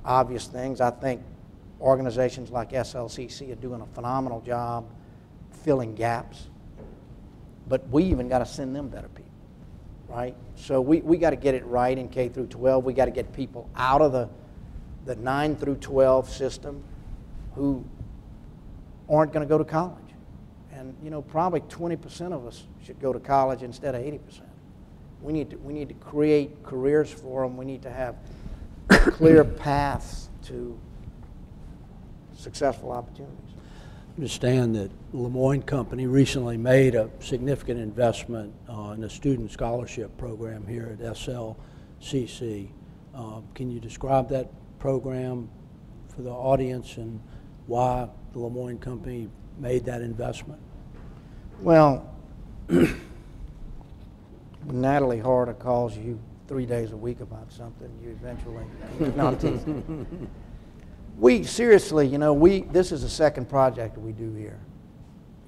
obvious things. I think organizations like SLCC are doing a phenomenal job filling gaps, but we even got to send them better people, right? So we got to get it right in K through 12. We got to get people out of the 9 through 12 system who aren't going to go to college. And you know, probably 20% of us should go to college instead of 80%. We need to create careers for them. We need to have clear paths to successful opportunities. I understand that Lemoine Company recently made a significant investment in a student scholarship program here at SLCC. Can you describe that program for the audience and why the Lemoine Company made that investment? Well, when Natalie Harder calls you 3 days a week about something, you eventually, not teasing. We seriously, you know, this is the second project we do here.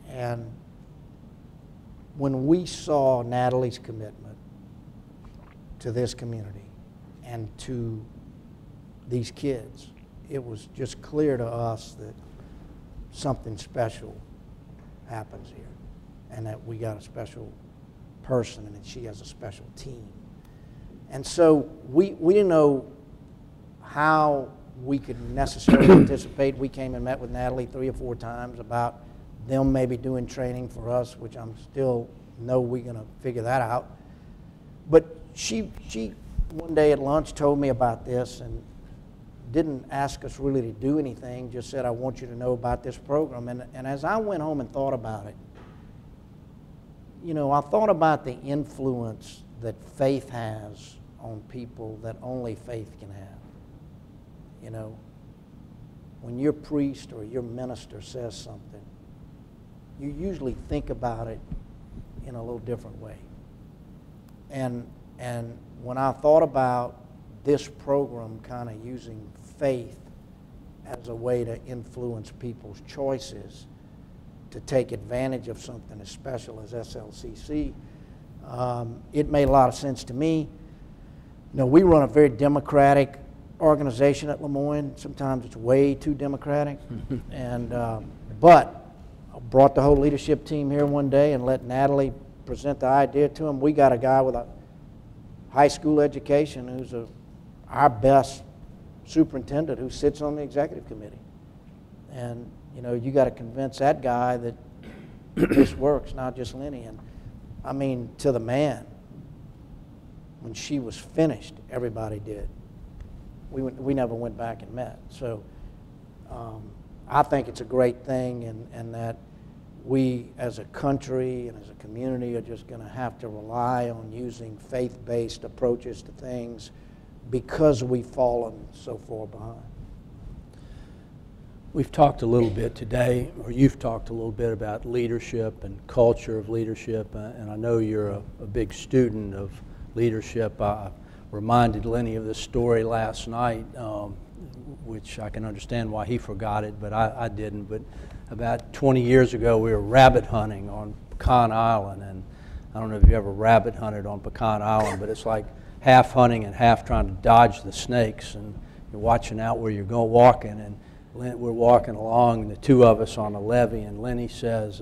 And when we saw Natalie's commitment to this community and to these kids, it was just clear to us that something special happens here and that we got a special person and that she has a special team. And so we didn't know how we could necessarily participate. We came and met with Natalie 3 or 4 times about them maybe doing training for us, which I'm still know we're going to figure that out. But she one day at lunch told me about this and didn't ask us really to do anything, just said, I want you to know about this program. And as I went home and thought about it, you know, I thought about the influence that faith has on people that only faith can have. You know, when your priest or your minister says something, you usually think about it in a little different way. And when I thought about this program kind of using faith as a way to influence people's choices to take advantage of something as special as SLCC, it made a lot of sense to me. You know, we run a very democratic organization at Lemoine. Sometimes it's way too democratic. And but I brought the whole leadership team here one day and let Natalie present the idea to them. We got a guy with a high school education who's our best superintendent who sits on the executive committee. And you know, you got to convince that guy that this works, not just Lenny. And I mean, to the man, when she was finished, everybody did. We never went back and met. So I think it's a great thing, and that we as a country and as a community are just going to have to rely on using faith-based approaches to things because we've fallen so far behind. We've talked a little bit today, or you've talked a little bit about leadership and culture of leadership, and I know you're a big student of leadership. I reminded Lenny of this story last night, which I can understand why he forgot it, but I didn't. But about 20 years ago, we were rabbit hunting on Pecan Island, and I don't know if you ever rabbit hunted on Pecan Island, but it's like half hunting and half trying to dodge the snakes, and you're watching out where you're going walking, and we're walking along, the two of us on a levee, and Lenny says,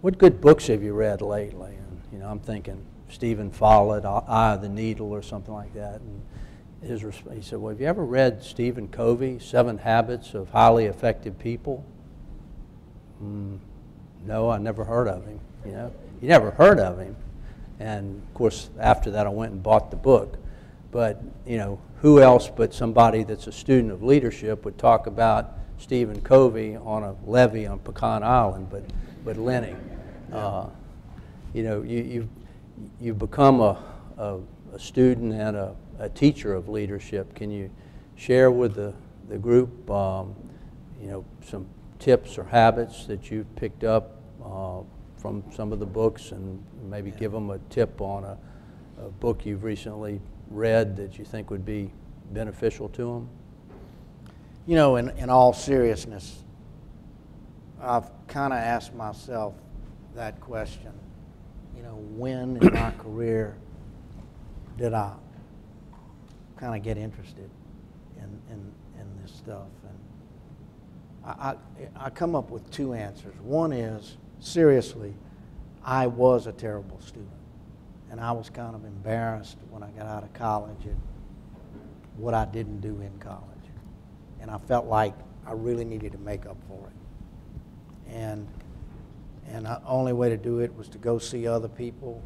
"What good books have you read lately?" And you know, I'm thinking Stephen Follett, Eye of the Needle, or something like that. And he said, "Well, have you ever read Stephen Covey, 7 Habits of Highly Effective People?" No, I never heard of him. You know, you never heard of him. And of course, after that, I went and bought the book. But you know, who else but somebody that's a student of leadership would talk about Stephen Covey on a levee on Pecan Island? But Lenny, you know, you've become a student and a teacher of leadership. Can you share with the group, you know, some tips or habits that you've picked up from some of the books, and maybe give them a tip on a book you've recently read that you think would be beneficial to them? You know, in all seriousness, I've kind of asked myself that question. You know, when in my career did I kind of get interested in this stuff? And I come up with 2 answers. One is, seriously, I was a terrible student. And I was kind of embarrassed when I got out of college at what I didn't do in college. And I felt like I really needed to make up for it. And the only way to do it was to go see other people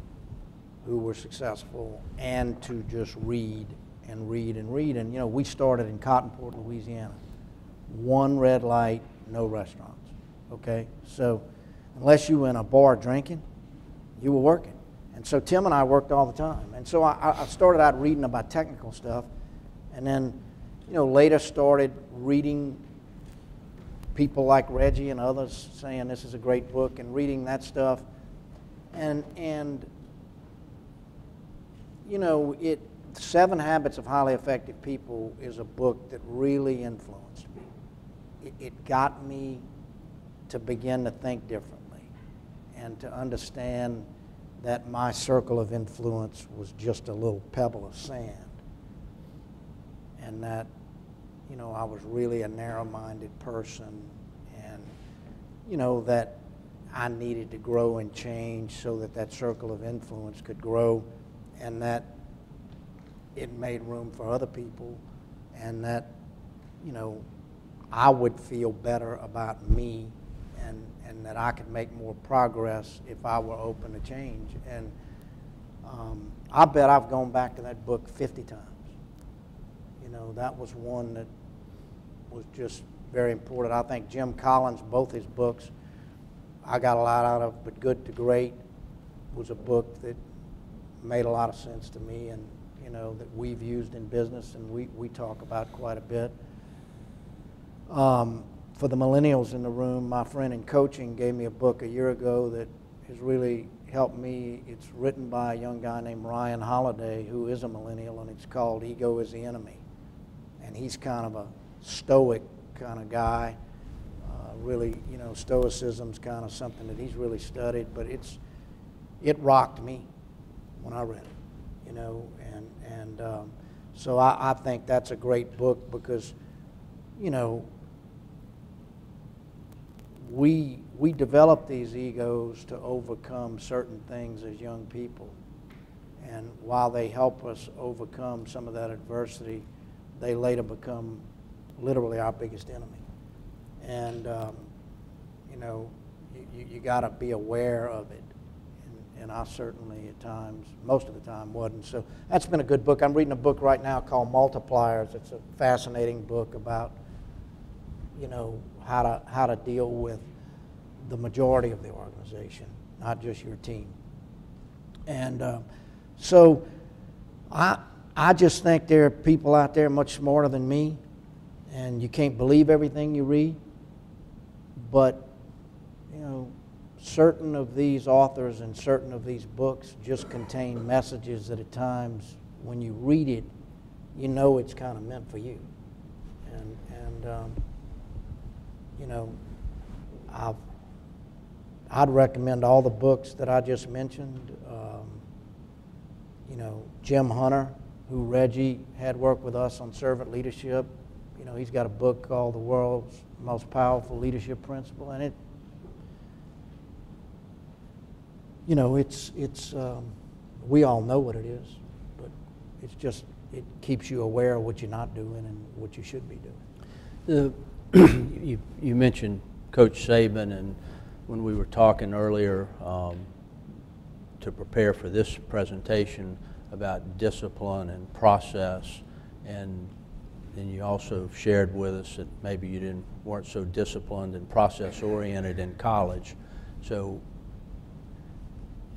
who were successful and to just read and read and read. And, you know, we started in Cottonport, Louisiana. 1 red light, no restaurants, okay? So unless you were in a bar drinking, you were working. And so Tim and I worked all the time. And so I started out reading about technical stuff, and then, you know, later started reading people like Reggie and others saying this is a great book, and reading that stuff. And you know, 7 Habits of Highly Effective People is a book that really influenced me. It got me to begin to think differently and to understand that my circle of influence was just a little pebble of sand, and that, you know, I was really a narrow-minded person, and, you know, that I needed to grow and change so that that circle of influence could grow, and that it made room for other people, and that, you know, I would feel better about me, and that I could make more progress if I were open to change. And I bet I've gone back to that book 50 times. You know, that was one that was just very important. I think Jim Collins, both his books, I got a lot out of, but Good to Great was a book that made a lot of sense to me, and, you know, that we've used in business and we talk about quite a bit. For the millennials in the room, my friend in coaching gave me a book a year ago that has really helped me. It's written by a young guy named Ryan Holiday, who is a millennial, and it's called Ego is the Enemy. And he's kind of a stoic kind of guy. Really, you know, stoicism's kind of something that he's really studied, but it rocked me when I read it. you know, and so I think that's a great book because, you know, we develop these egos to overcome certain things as young people. And while they help us overcome some of that adversity, they later become literally our biggest enemy. And, you know, you got to be aware of it. And I certainly at times, most of the time, wasn't. So that's been a good book. I'm reading a book right now called Multipliers. It's a fascinating book about, you know, how to deal with the majority of the organization, not just your team. And so I just think there are people out there much smarter than me, and you can't believe everything you read. But, you know, certain of these authors and certain of these books just contain messages that at times when you read it, you know it's kind of meant for you. And you know, I'd recommend all the books that I just mentioned. You know, Jim Hunter, who Reggie had worked with us on servant leadership, you know, he's got a book called The World's Most Powerful Leadership Principle, and it, you know, it's we all know what it is, but it's just, it keeps you aware of what you're not doing and what you should be doing. You mentioned Coach Saban, and when we were talking earlier to prepare for this presentation about discipline and process, and you also shared with us that maybe you weren't so disciplined and process oriented in college. So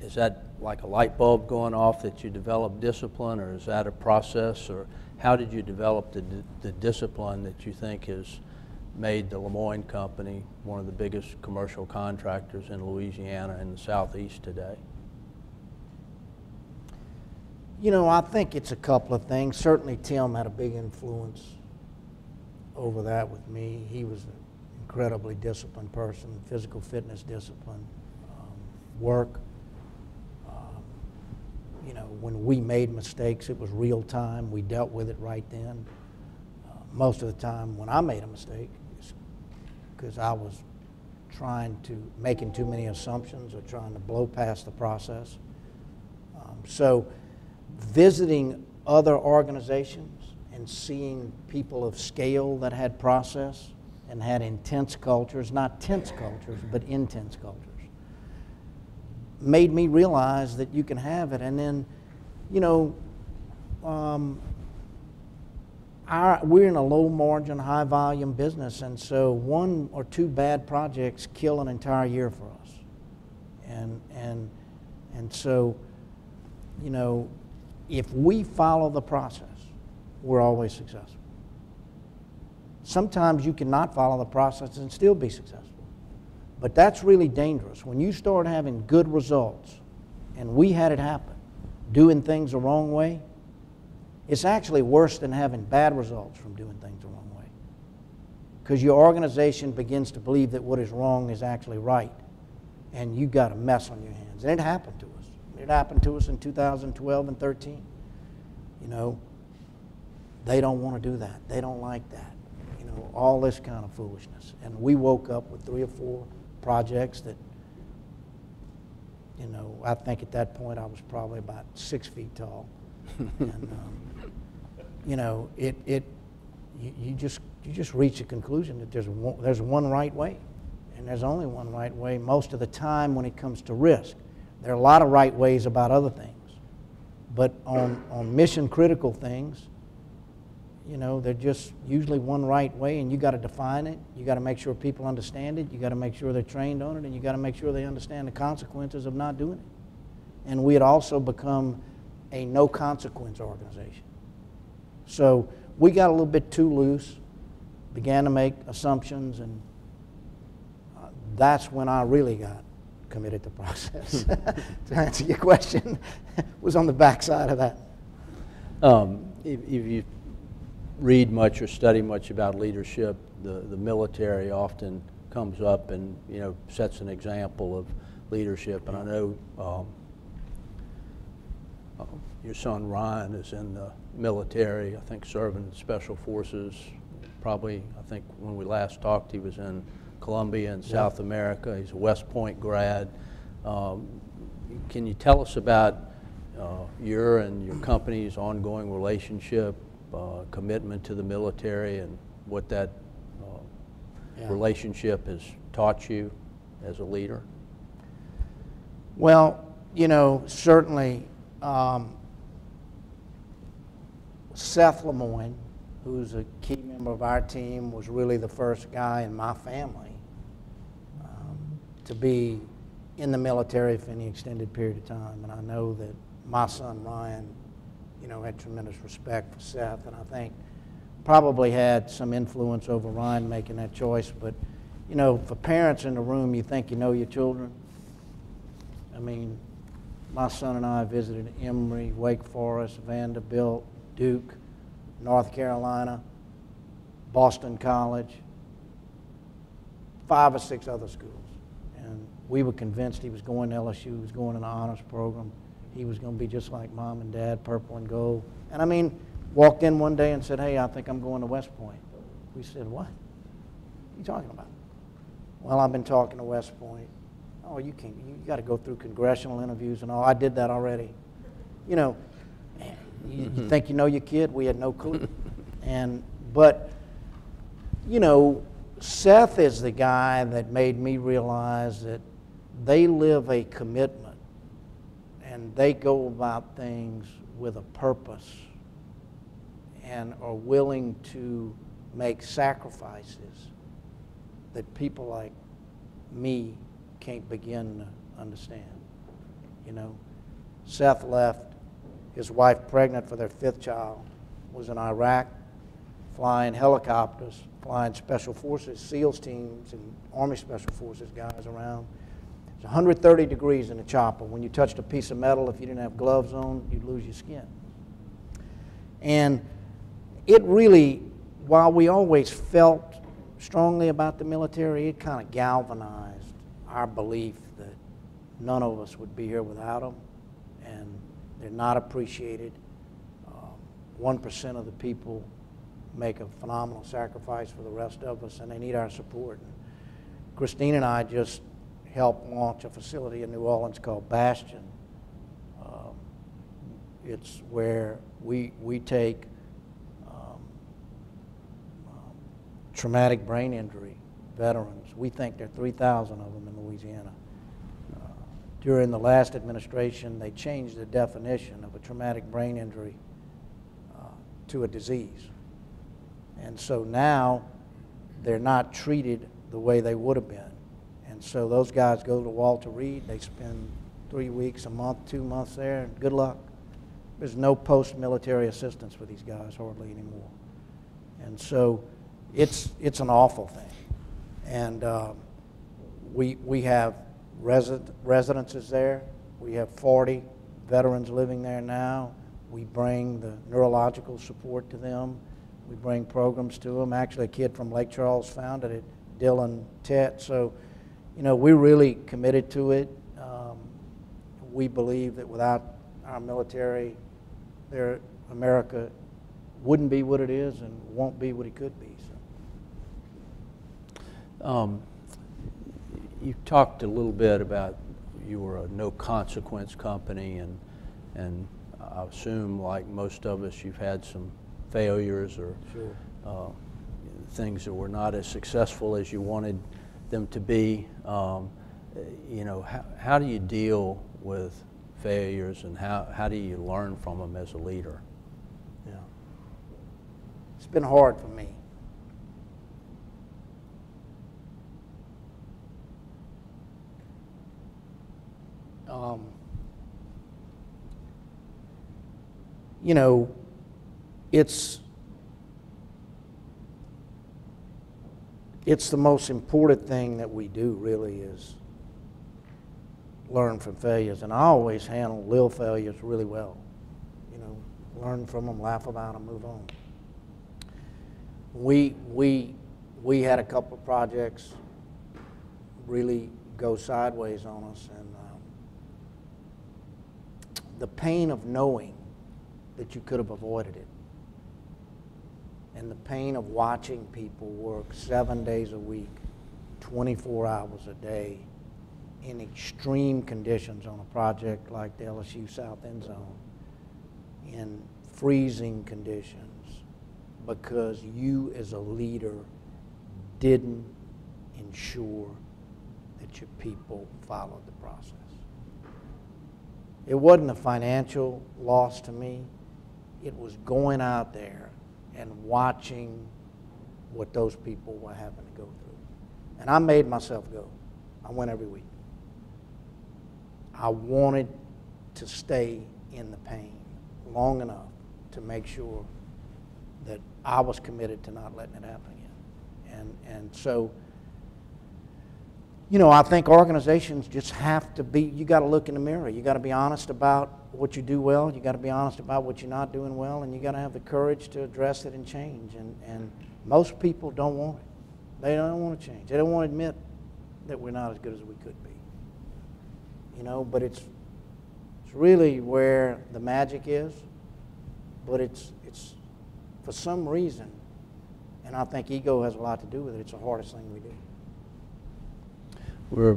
is that like a light bulb going off that you developed discipline, or is that a process, or how did you develop the discipline that you think has made the Lemoine Company one of the biggest commercial contractors in Louisiana and the Southeast today? You know, I think it's a couple of things. Certainly Tim had a big influence over that with me. He was an incredibly disciplined person, physical fitness discipline, work. You know, when we made mistakes, it was real time. We dealt with it right then. Most of the time when I made a mistake, it's because I was making too many assumptions or trying to blow past the process. So visiting other organizations and seeing people of scale that had process and had intense cultures, not tense cultures, but intense cultures, made me realize that you can have it. And then, you know, we're in a low margin, high volume business, and so one or two bad projects kill an entire year for us. And so, you know, if we follow the process, we're always successful. Sometimes you cannot follow the process and still be successful. But that's really dangerous. When you start having good results, and we had it happen, doing things the wrong way, it's actually worse than having bad results from doing things the wrong way. Because your organization begins to believe that what is wrong is actually right, and you've got a mess on your hands. And it happened to us. It happened to us in 2012 and 13. You know, they don't want to do that. They don't like that. You know, all this kind of foolishness. And we woke up with 3 or 4 projects that, you know, I think at that point I was probably about 6 feet tall. And, you know, you just reach a conclusion that there's one right way, and there's only one right way most of the time when it comes to risk. There are a lot of right ways about other things, but on mission critical things, you know, they're just usually one right way, and you got to define it. You got to make sure people understand it. You got to make sure they're trained on it, and you got to make sure they understand the consequences of not doing it. And we had also become a no consequence organization. So we got a little bit too loose, began to make assumptions, and that's when I really got committed to process. To answer your question, was on the backside of that. If you read much or study much about leadership, the military often comes up and, you know, sets an example of leadership. And I know Your son Ryan is in the military, I think serving in Special Forces. Probably, I think when we last talked, he was in Colombia and South America. He's a West Point grad. Can you tell us about your and your company's ongoing relationship, commitment to the military, and what that relationship has taught you as a leader? Well, you know, certainly Seth Lemoine, who's a key member of our team, was really the first guy in my family to be in the military for any extended period of time. And I know that my son Ryan, you know, had tremendous respect for Seth, and I think probably had some influence over Ryan making that choice. But, you know, for parents in the room, you think you know your children. I mean, my son and I visited Emory, Wake Forest, Vanderbilt, Duke, North Carolina, Boston College, 5 or 6 other schools. And we were convinced he was going to LSU, he was going in the honors program. He was going to be just like mom and dad, purple and gold. And I mean, walked in one day and said, "Hey, I think I'm going to West Point." We said, "What? What are you talking about?" "Well, I've been talking to West Point." "Oh, you can't, you got to go through congressional interviews and all." "I did that already." You know, you think you know your kid? We had no clue. But, you know, Seth is the guy that made me realize that they live a commitment and they go about things with a purpose and are willing to make sacrifices that people like me can't begin to understand. You know, Seth left his wife pregnant for their 5th child, was in Iraq, flying helicopters, flying Special Forces, SEALs teams, and Army Special Forces guys around. It's 130 degrees in the chopper. When you touched a piece of metal, if you didn't have gloves on, you'd lose your skin. And it really, while we always felt strongly about the military, it kind of galvanized our belief that none of us would be here without them, and they're not appreciated. 1% of the people make a phenomenal sacrifice for the rest of us, and they need our support. And Christine and I just helped launch a facility in New Orleans called Bastion. It's where we take traumatic brain injury veterans. We think there are 3,000 of them in Louisiana. During the last administration, they changed the definition of a traumatic brain injury to a disease. And so now they're not treated the way they would have been. And so those guys go to Walter Reed, they spend 3 weeks, a month, 2 months there, and good luck. There's no post-military assistance for these guys hardly anymore. And so it's an awful thing. And we have residences there. We have 40 veterans living there now. We bring the neurological support to them. We bring programs to them. Actually, a kid from Lake Charles founded it, Dylan Tett. So, you know, we're really committed to it. We believe that without our military, America wouldn't be what it is and won't be what it could be. So. You talked a little bit about you were a no-consequence company, and I assume, like most of us, you've had some failures or things that were not as successful as you wanted them to be. You know, how do you deal with failures, and how do you learn from them as a leader? Yeah, it's been hard for me. You know, it's the most important thing that we do, really, is learn from failures. And I always handle little failures really well. You know, learn from them, laugh about them, move on. We had a couple of projects really go sideways on us, and the pain of knowing that you could have avoided it, and the pain of watching people work 7 days a week, 24 hours a day, in extreme conditions on a project like the LSU South End Zone, in freezing conditions, because you as a leader didn't ensure that your people followed the process. It wasn't a financial loss to me. It was going out there and watching what those people were having to go through. And I made myself go. I went every week. I wanted to stay in the pain long enough to make sure that I was committed to not letting it happen again. And so, you know, I think organizations just have to be, you got to look in the mirror. You got to be honest about what you do well. You got to be honest about what you're not doing well, and you got to have the courage to address it and change. And most people don't want it. They don't want to change. They don't want to admit that we're not as good as we could be. You know, but it's really where the magic is. But it's for some reason, and I think ego has a lot to do with it, it's the hardest thing we do. We're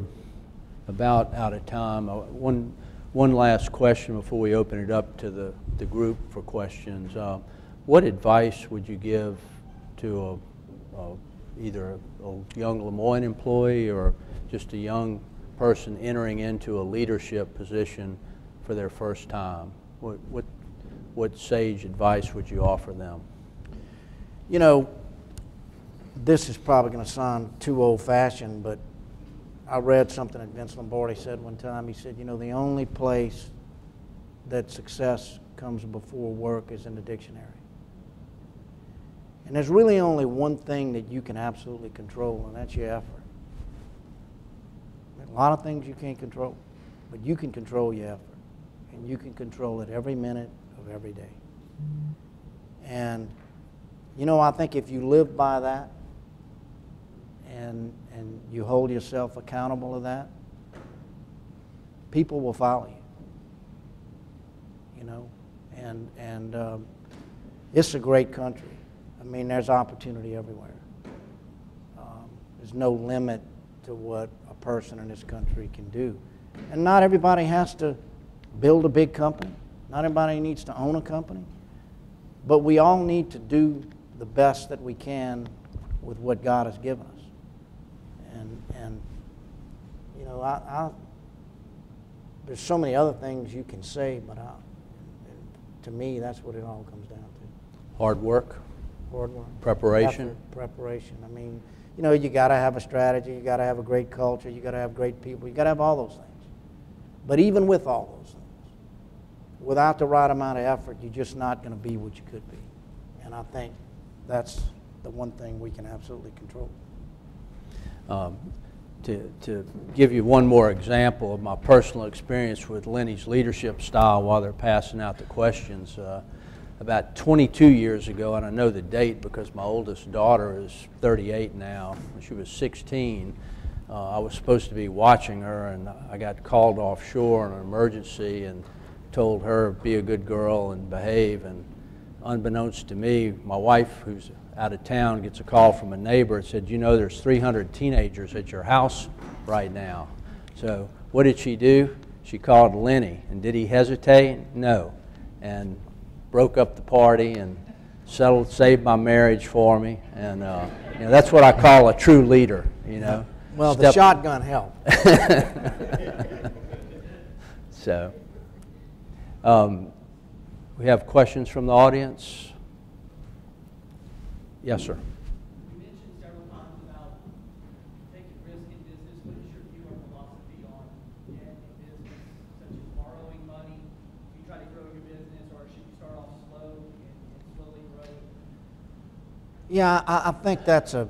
about out of time. One last question before we open it up to the group for questions. What advice would you give to either a young Lemoine employee or just a young person entering into a leadership position for their first time? What sage advice would you offer them? You know, this is probably going to sound too old-fashioned, but I read something that Vince Lombardi said one time. He said, you know, the only place that success comes before work is in the dictionary. And there's really only one thing that you can absolutely control, and that's your effort. A lot of things you can't control, but you can control your effort, and you can control it every minute of every day. And, you know, I think if you live by that, and you hold yourself accountable to that, people will follow you. You know, and it's a great country. I mean, there's opportunity everywhere. There's no limit to what a person in this country can do. And not everybody has to build a big company. Not everybody needs to own a company. But we all need to do the best that we can with what God has given us. And you know, there's so many other things you can say, but to me, that's what it all comes down to. Hard work? Hard work. Preparation? Effort, preparation. I mean, you know, you got to have a strategy. You got to have a great culture. You got to have great people. You got to have all those things. But even with all those things, without the right amount of effort, you're just not going to be what you could be. And I think that's the one thing we can absolutely control. To give you one more example of my personal experience with Lenny's leadership style while they're passing out the questions, about 22 years ago, and I know the date because my oldest daughter is 38 now. When she was 16, I was supposed to be watching her, and I got called offshore in an emergency and told her, be a good girl and behave. And unbeknownst to me, my wife, who's out of town, gets a call from a neighbor and said, you know, there's 300 teenagers at your house right now. So what did she do? She called Lenny. And did he hesitate? No. And broke up the party and saved my marriage for me. And you know, that's what I call a true leader, you know. Well, the shotgun helped. So, we have questions from the audience. Yes, sir. You mentioned several times about taking risk in business. What is your view or philosophy on debt in business, such as borrowing money? Do you try to grow your business, or should you start off slow and slowly grow? Yeah, I think that's a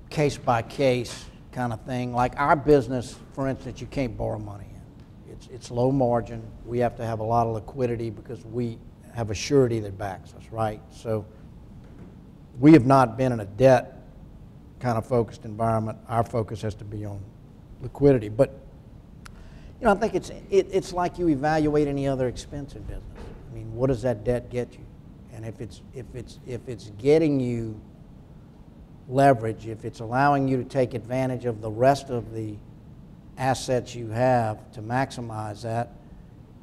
case-by-case kind of thing. Like our business, for instance, you can't borrow money in. It's low margin. We have to have a lot of liquidity because we have a surety that backs us, right? So we have not been in a debt kind of focused environment. Our focus has to be on liquidity. But You know, I think it's like you evaluate any other expense in business. I mean, what does that debt get you? And if it's getting you leverage, if it's allowing you to take advantage of the rest of the assets you have to maximize that,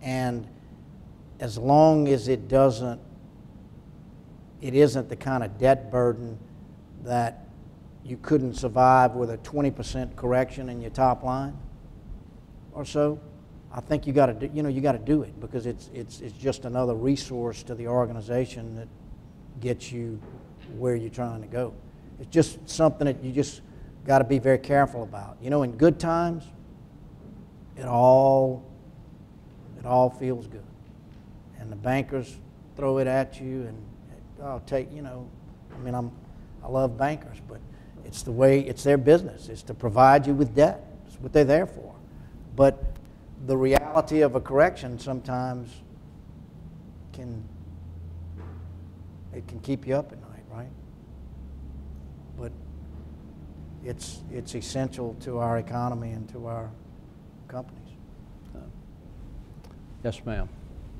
and as long as it isn't the kind of debt burden that you couldn't survive with a 20% correction in your top line or so, I think you got to do it, because it's just another resource to the organization that gets you where you're trying to go. It's just something that you just got to be very careful about. You know, in good times, it all feels good, and the bankers throw it at you, and I'll take, you know, I mean, I love bankers, but it's the way, it's their business. It's to provide you with debt. It's what they're there for. But the reality of a correction sometimes can keep you up at night, right? But it's essential to our economy and to our companies. Yes, ma'am.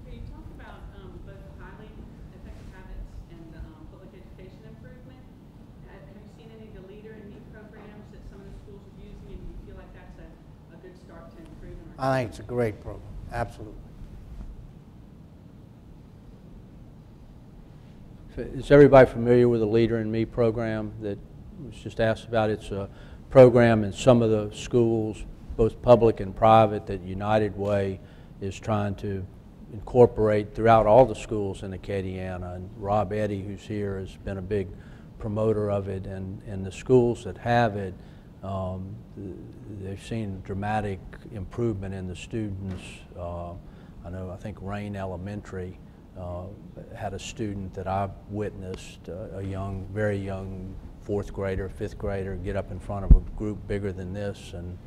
Can you talk about both highly effective habits and public education improvement? Have you seen any of the Leader in Me programs that some of the schools are using, and do you feel like that's a good start to improving? I think it's a great program, absolutely. Is everybody familiar with the Leader in Me program that was just asked about? It's a program in some of the schools, both public and private, that United Way is trying to incorporate throughout all the schools in Acadiana. And Rob Eddy, who's here, has been a big promoter of it, and the schools that have it, they've seen dramatic improvement in the students. I think Rain Elementary had a student that I witnessed, a very young fourth grader, fifth grader, get up in front of a group bigger than this and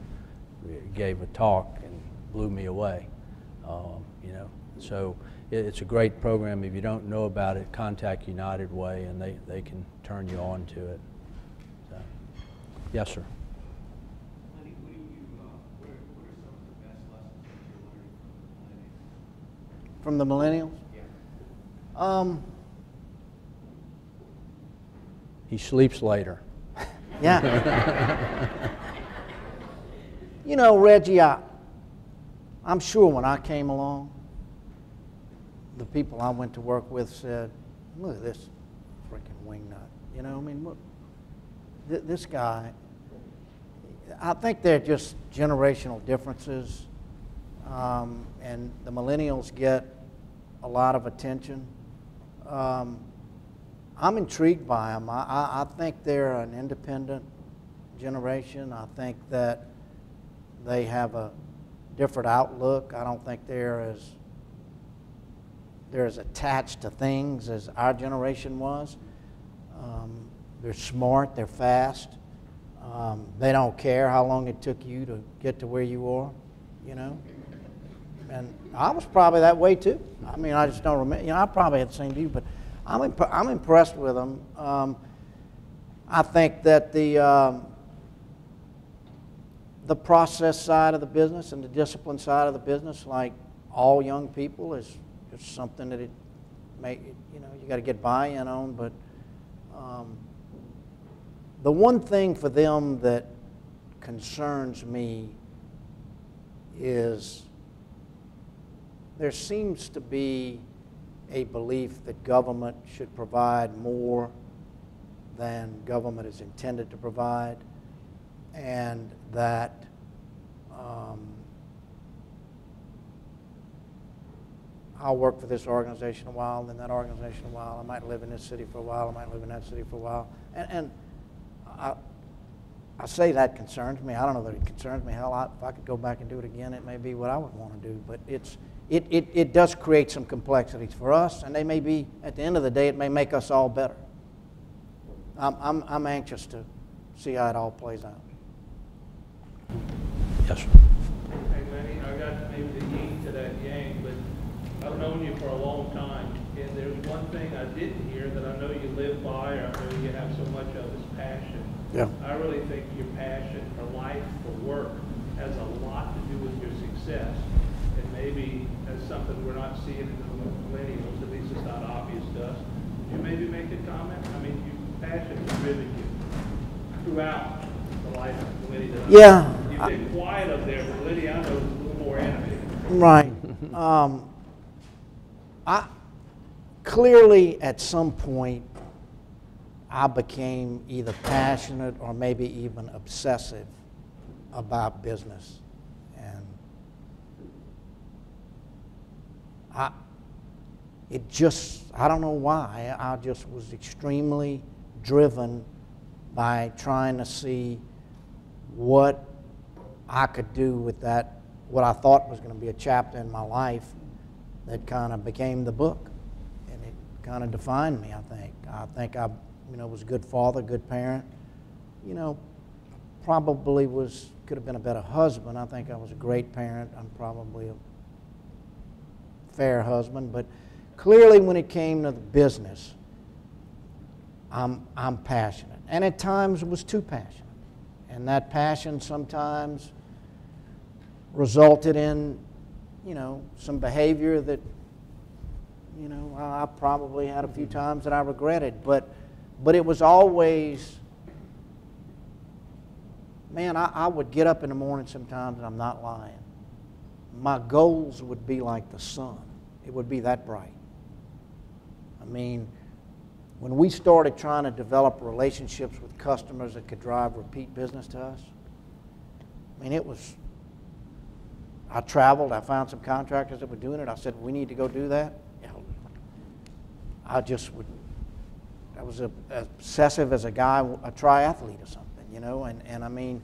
gave a talk and blew me away. You know, so it's a great program. If you don't know about it, contact United Way, and they can turn you on to it. So, yes, sir. Lenny, what are some of the best lessons that you're learning From the millennials? Yeah. He sleeps later. Yeah. You know, Reggie, I'm sure when I came along, the people I went to work with said, look at this freaking wingnut. You know, I mean, look, this guy, I think they're just generational differences, and the millennials get a lot of attention. I'm intrigued by them. I think they're an independent generation. I think that they have a different outlook. I don't think they're as attached to things as our generation was. They're smart, they're fast. They don't care how long it took you to get to where you are, you know. And I was probably that way too. I mean, I just don't remember. You know, I probably had the same view, but I'm impressed with them. I think that the process side of the business and the discipline side of the business, like all young people, is just something that you got to get buy-in on. But the one thing for them that concerns me is there seems to be a belief that government should provide more than government is intended to provide, and that I'll work for this organization a while, then that organization a while. I might live in this city for a while. I might live in that city for a while. And I say that concerns me. I don't know that it concerns me. Hell, if I could go back and do it again, it may be what I would want to do. But it does create some complexities for us, and they may be, at the end of the day, it may make us all better. I'm anxious to see how it all plays out. Yes, sir. Hey, Lenny, I got maybe the yin to that yang, but I've known you for a long time, and there's one thing I didn't hear that I know you live by, or I know you have so much of, is passion. Yeah. I really think your passion for life, for work, has a lot to do with your success. And maybe that's something we're not seeing in the millennials, at least it's not obvious to us. Could you maybe make a comment? I mean, passion has driven you throughout the life of Lenny. Yeah. You've been quiet up there, but Lenny, I know, is a little more animated. Right. Clearly, at some point, I became either passionate or maybe even obsessive about business. And I don't know why, I just was extremely driven by trying to see what I could do with that, what I thought was going to be a chapter in my life that kind of became the book. And it kind of defined me, I think. I think I was a good father, good parent. Probably could have been a better husband. I think I was a great parent. I'm probably a fair husband. But clearly when it came to the business, I'm passionate. And at times it was too passionate. And that passion sometimes resulted in, some behavior that, I probably had a few times that I regretted. But it was always, man, I would get up in the morning sometimes, and I'm not lying. My goals would be like the sun. It would be that bright. I mean, when we started trying to develop relationships with customers that could drive repeat business to us, I mean, I traveled, I found some contractors that were doing it. I said, we need to go do that. I was obsessive as a guy, a triathlete or something, and I mean,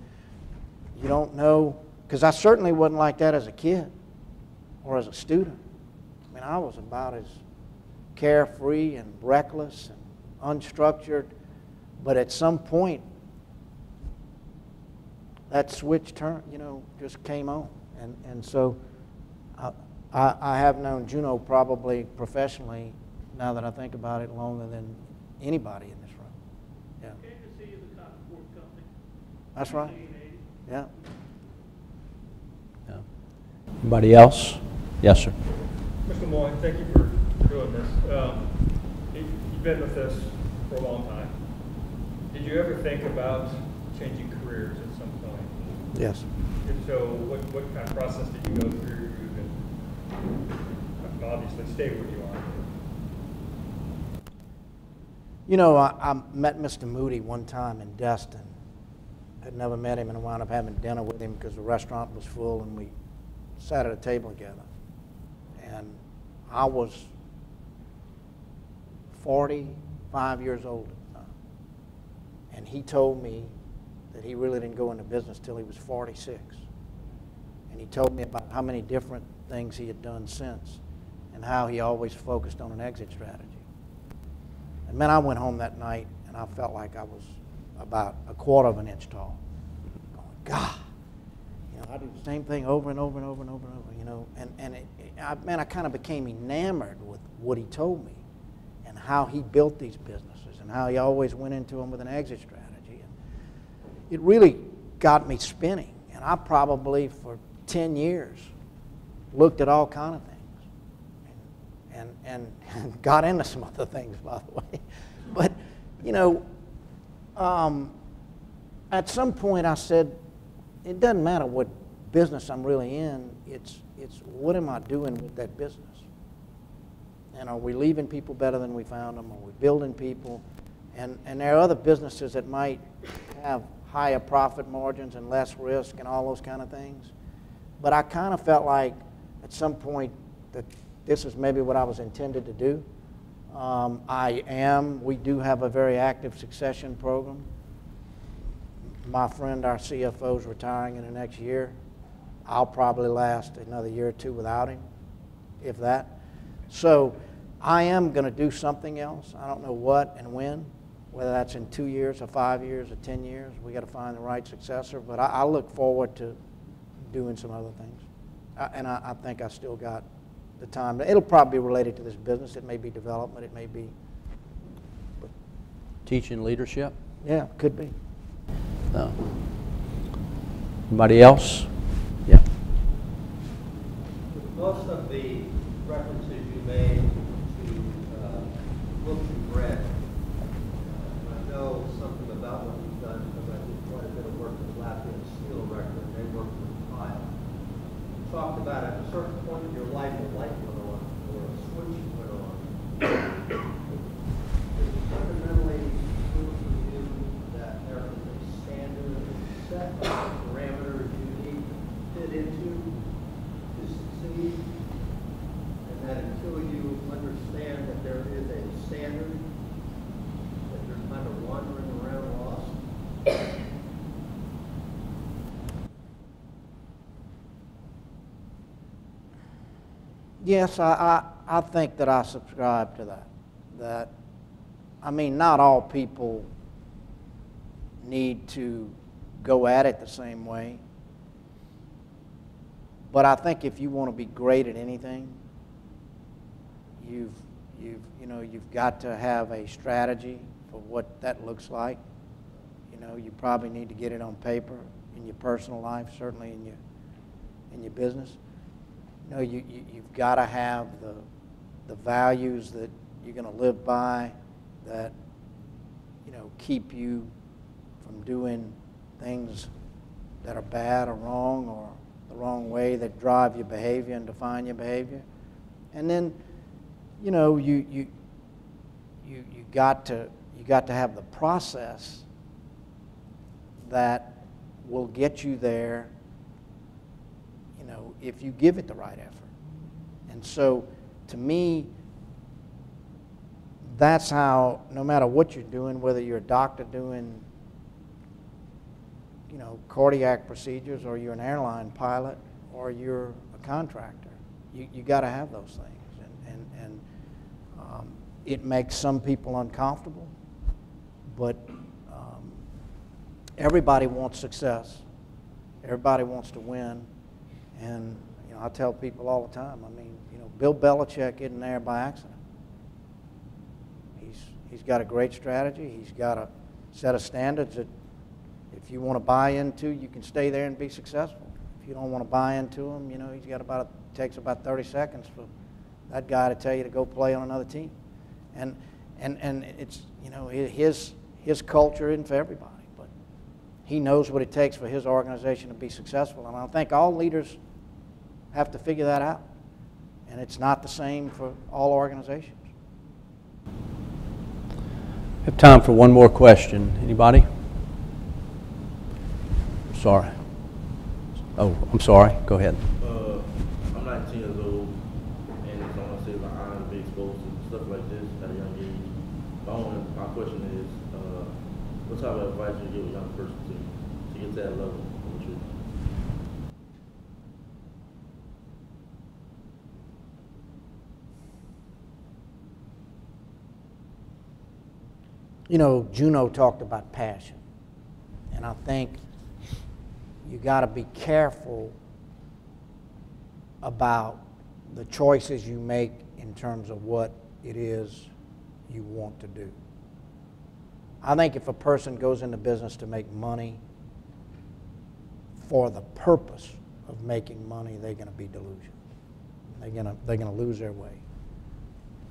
you don't know, because I certainly wasn't like that as a kid or as a student. I mean, I was about as carefree and reckless and unstructured, but at some point, that switch just came on. And so I have known Juno probably professionally, now that I think about it, longer than anybody in this room. Yeah. Came to see you at the Cotton Board Company. That's right. 1980. Yeah. Anybody else? Yes, sir. Mr. Lemoine, thank you for doing this. You've been with us for a long time. Did you ever think about changing careers at some point? Yes. If so, what kind of process did you go through to obviously stay where you are? I met Mr. Moody one time in Destin. I'd never met him and I wound up having dinner with him because the restaurant was full and we sat at a table together. And I was 45 years old at the time. And he told me that he really didn't go into business till he was 46. And he told me about how many different things he had done since and how he always focused on an exit strategy. And man, I went home that night and I felt like I was about a quarter of an inch tall. Going, God, I do the same thing over and over and over and over and over, I kind of became enamored with what he told me and how he built these businesses and how he always went into them with an exit strategy. And it really got me spinning. And I probably, for 10 years, looked at all kind of things and got into some other things, by the way. But, at some point I said, it doesn't matter what business I'm really in, it's what am I doing with that business? And are we leaving people better than we found them? Are we building people? And there are other businesses that might have higher profit margins and less risk and all those kind of things. But I kind of felt like at some point that this is maybe what I was intended to do. We do have a very active succession program. My friend, our CFO, is retiring in the next year. I'll probably last another year or two without him, if that. So I am going to do something else. I don't know what and when, whether that's in 2 years or 5 years or 10 years. We got to find the right successor. But I look forward to doing some other things. I think I still got the time. It'll probably be related to this business. It may be development. It may be Teaching leadership? Yeah, could be. No. Anybody else? Most of the references you made to books you've read, I know something about what you've done because I did quite a bit of work with Lafayette Steel Record, and they worked with tile. You talked about at a certain point in your life, a light went on, or a switch went on. Is it fundamentally true for you that there is a standard, a set of parameters you need to fit into to succeed, and that until you understand that there is a standard, that you're kind of wandering around lost? Yes, I think that I subscribe to that. That, I mean, not all people need to go at it the same way. But I think if you want to be great at anything, you've got to have a strategy for what that looks like. You know, you probably need to get it on paper in your personal life, certainly in your business. You know, you've got to have the values that you're going to live by, that, you know, keep you from doing things that are bad or wrong, or the wrong way, that drive your behavior and define your behavior. And then, you know, you got to have the process that will get you there, you know, if you give it the right effort. And so, to me, that's how, no matter what you're doing, whether you're a doctor doing, you know, cardiac procedures, or you're an airline pilot, or you're a contractor, you got to have those things. And it makes some people uncomfortable, but everybody wants success. Everybody wants to win. And, you know, I tell people all the time, I mean, you know, Bill Belichick isn't there by accident. He's got a great strategy. He's got a set of standards that if you want to buy into, you can stay there and be successful. If you don't want to buy into him, you know, he's got it takes about 30 seconds for that guy to tell you to go play on another team. And it's, you know, his culture isn't for everybody, but he knows what it takes for his organization to be successful. And I think all leaders have to figure that out. And it's not the same for all organizations. We have time for one more question. Anybody? Sorry. Oh, I'm sorry. Go ahead. I'm 19 years old, and I want to say my honor to be exposed to stuff like this at a young age. My question is, what type of advice would you give a young person to get to that level of maturity? You know, Juno talked about passion, and I think you got to be careful about the choices you make in terms of what it is you want to do. I think if a person goes into business to make money for the purpose of making money, they're going to be delusional. They're going to lose their way.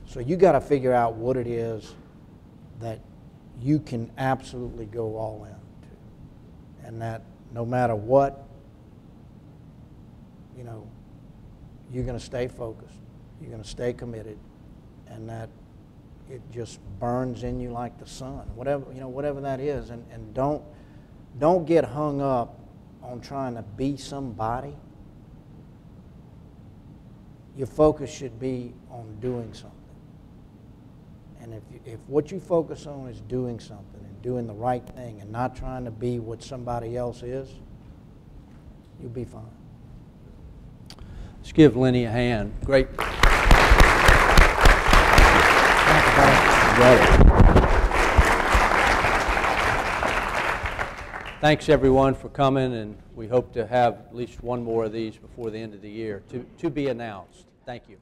So you got to figure out what it is that you can absolutely go all in to, and that no matter what, you know, you're going to stay focused, you're going to stay committed, and that it just burns in you like the sun, whatever that is. And don't get hung up on trying to be somebody. Your focus should be on doing something. And if what you focus on is doing something and doing the right thing and not trying to be what somebody else is, you'll be fine. Let's give Lenny a hand. Great. Thanks everyone for coming, and we hope to have at least one more of these before the end of the year to be announced. Thank you.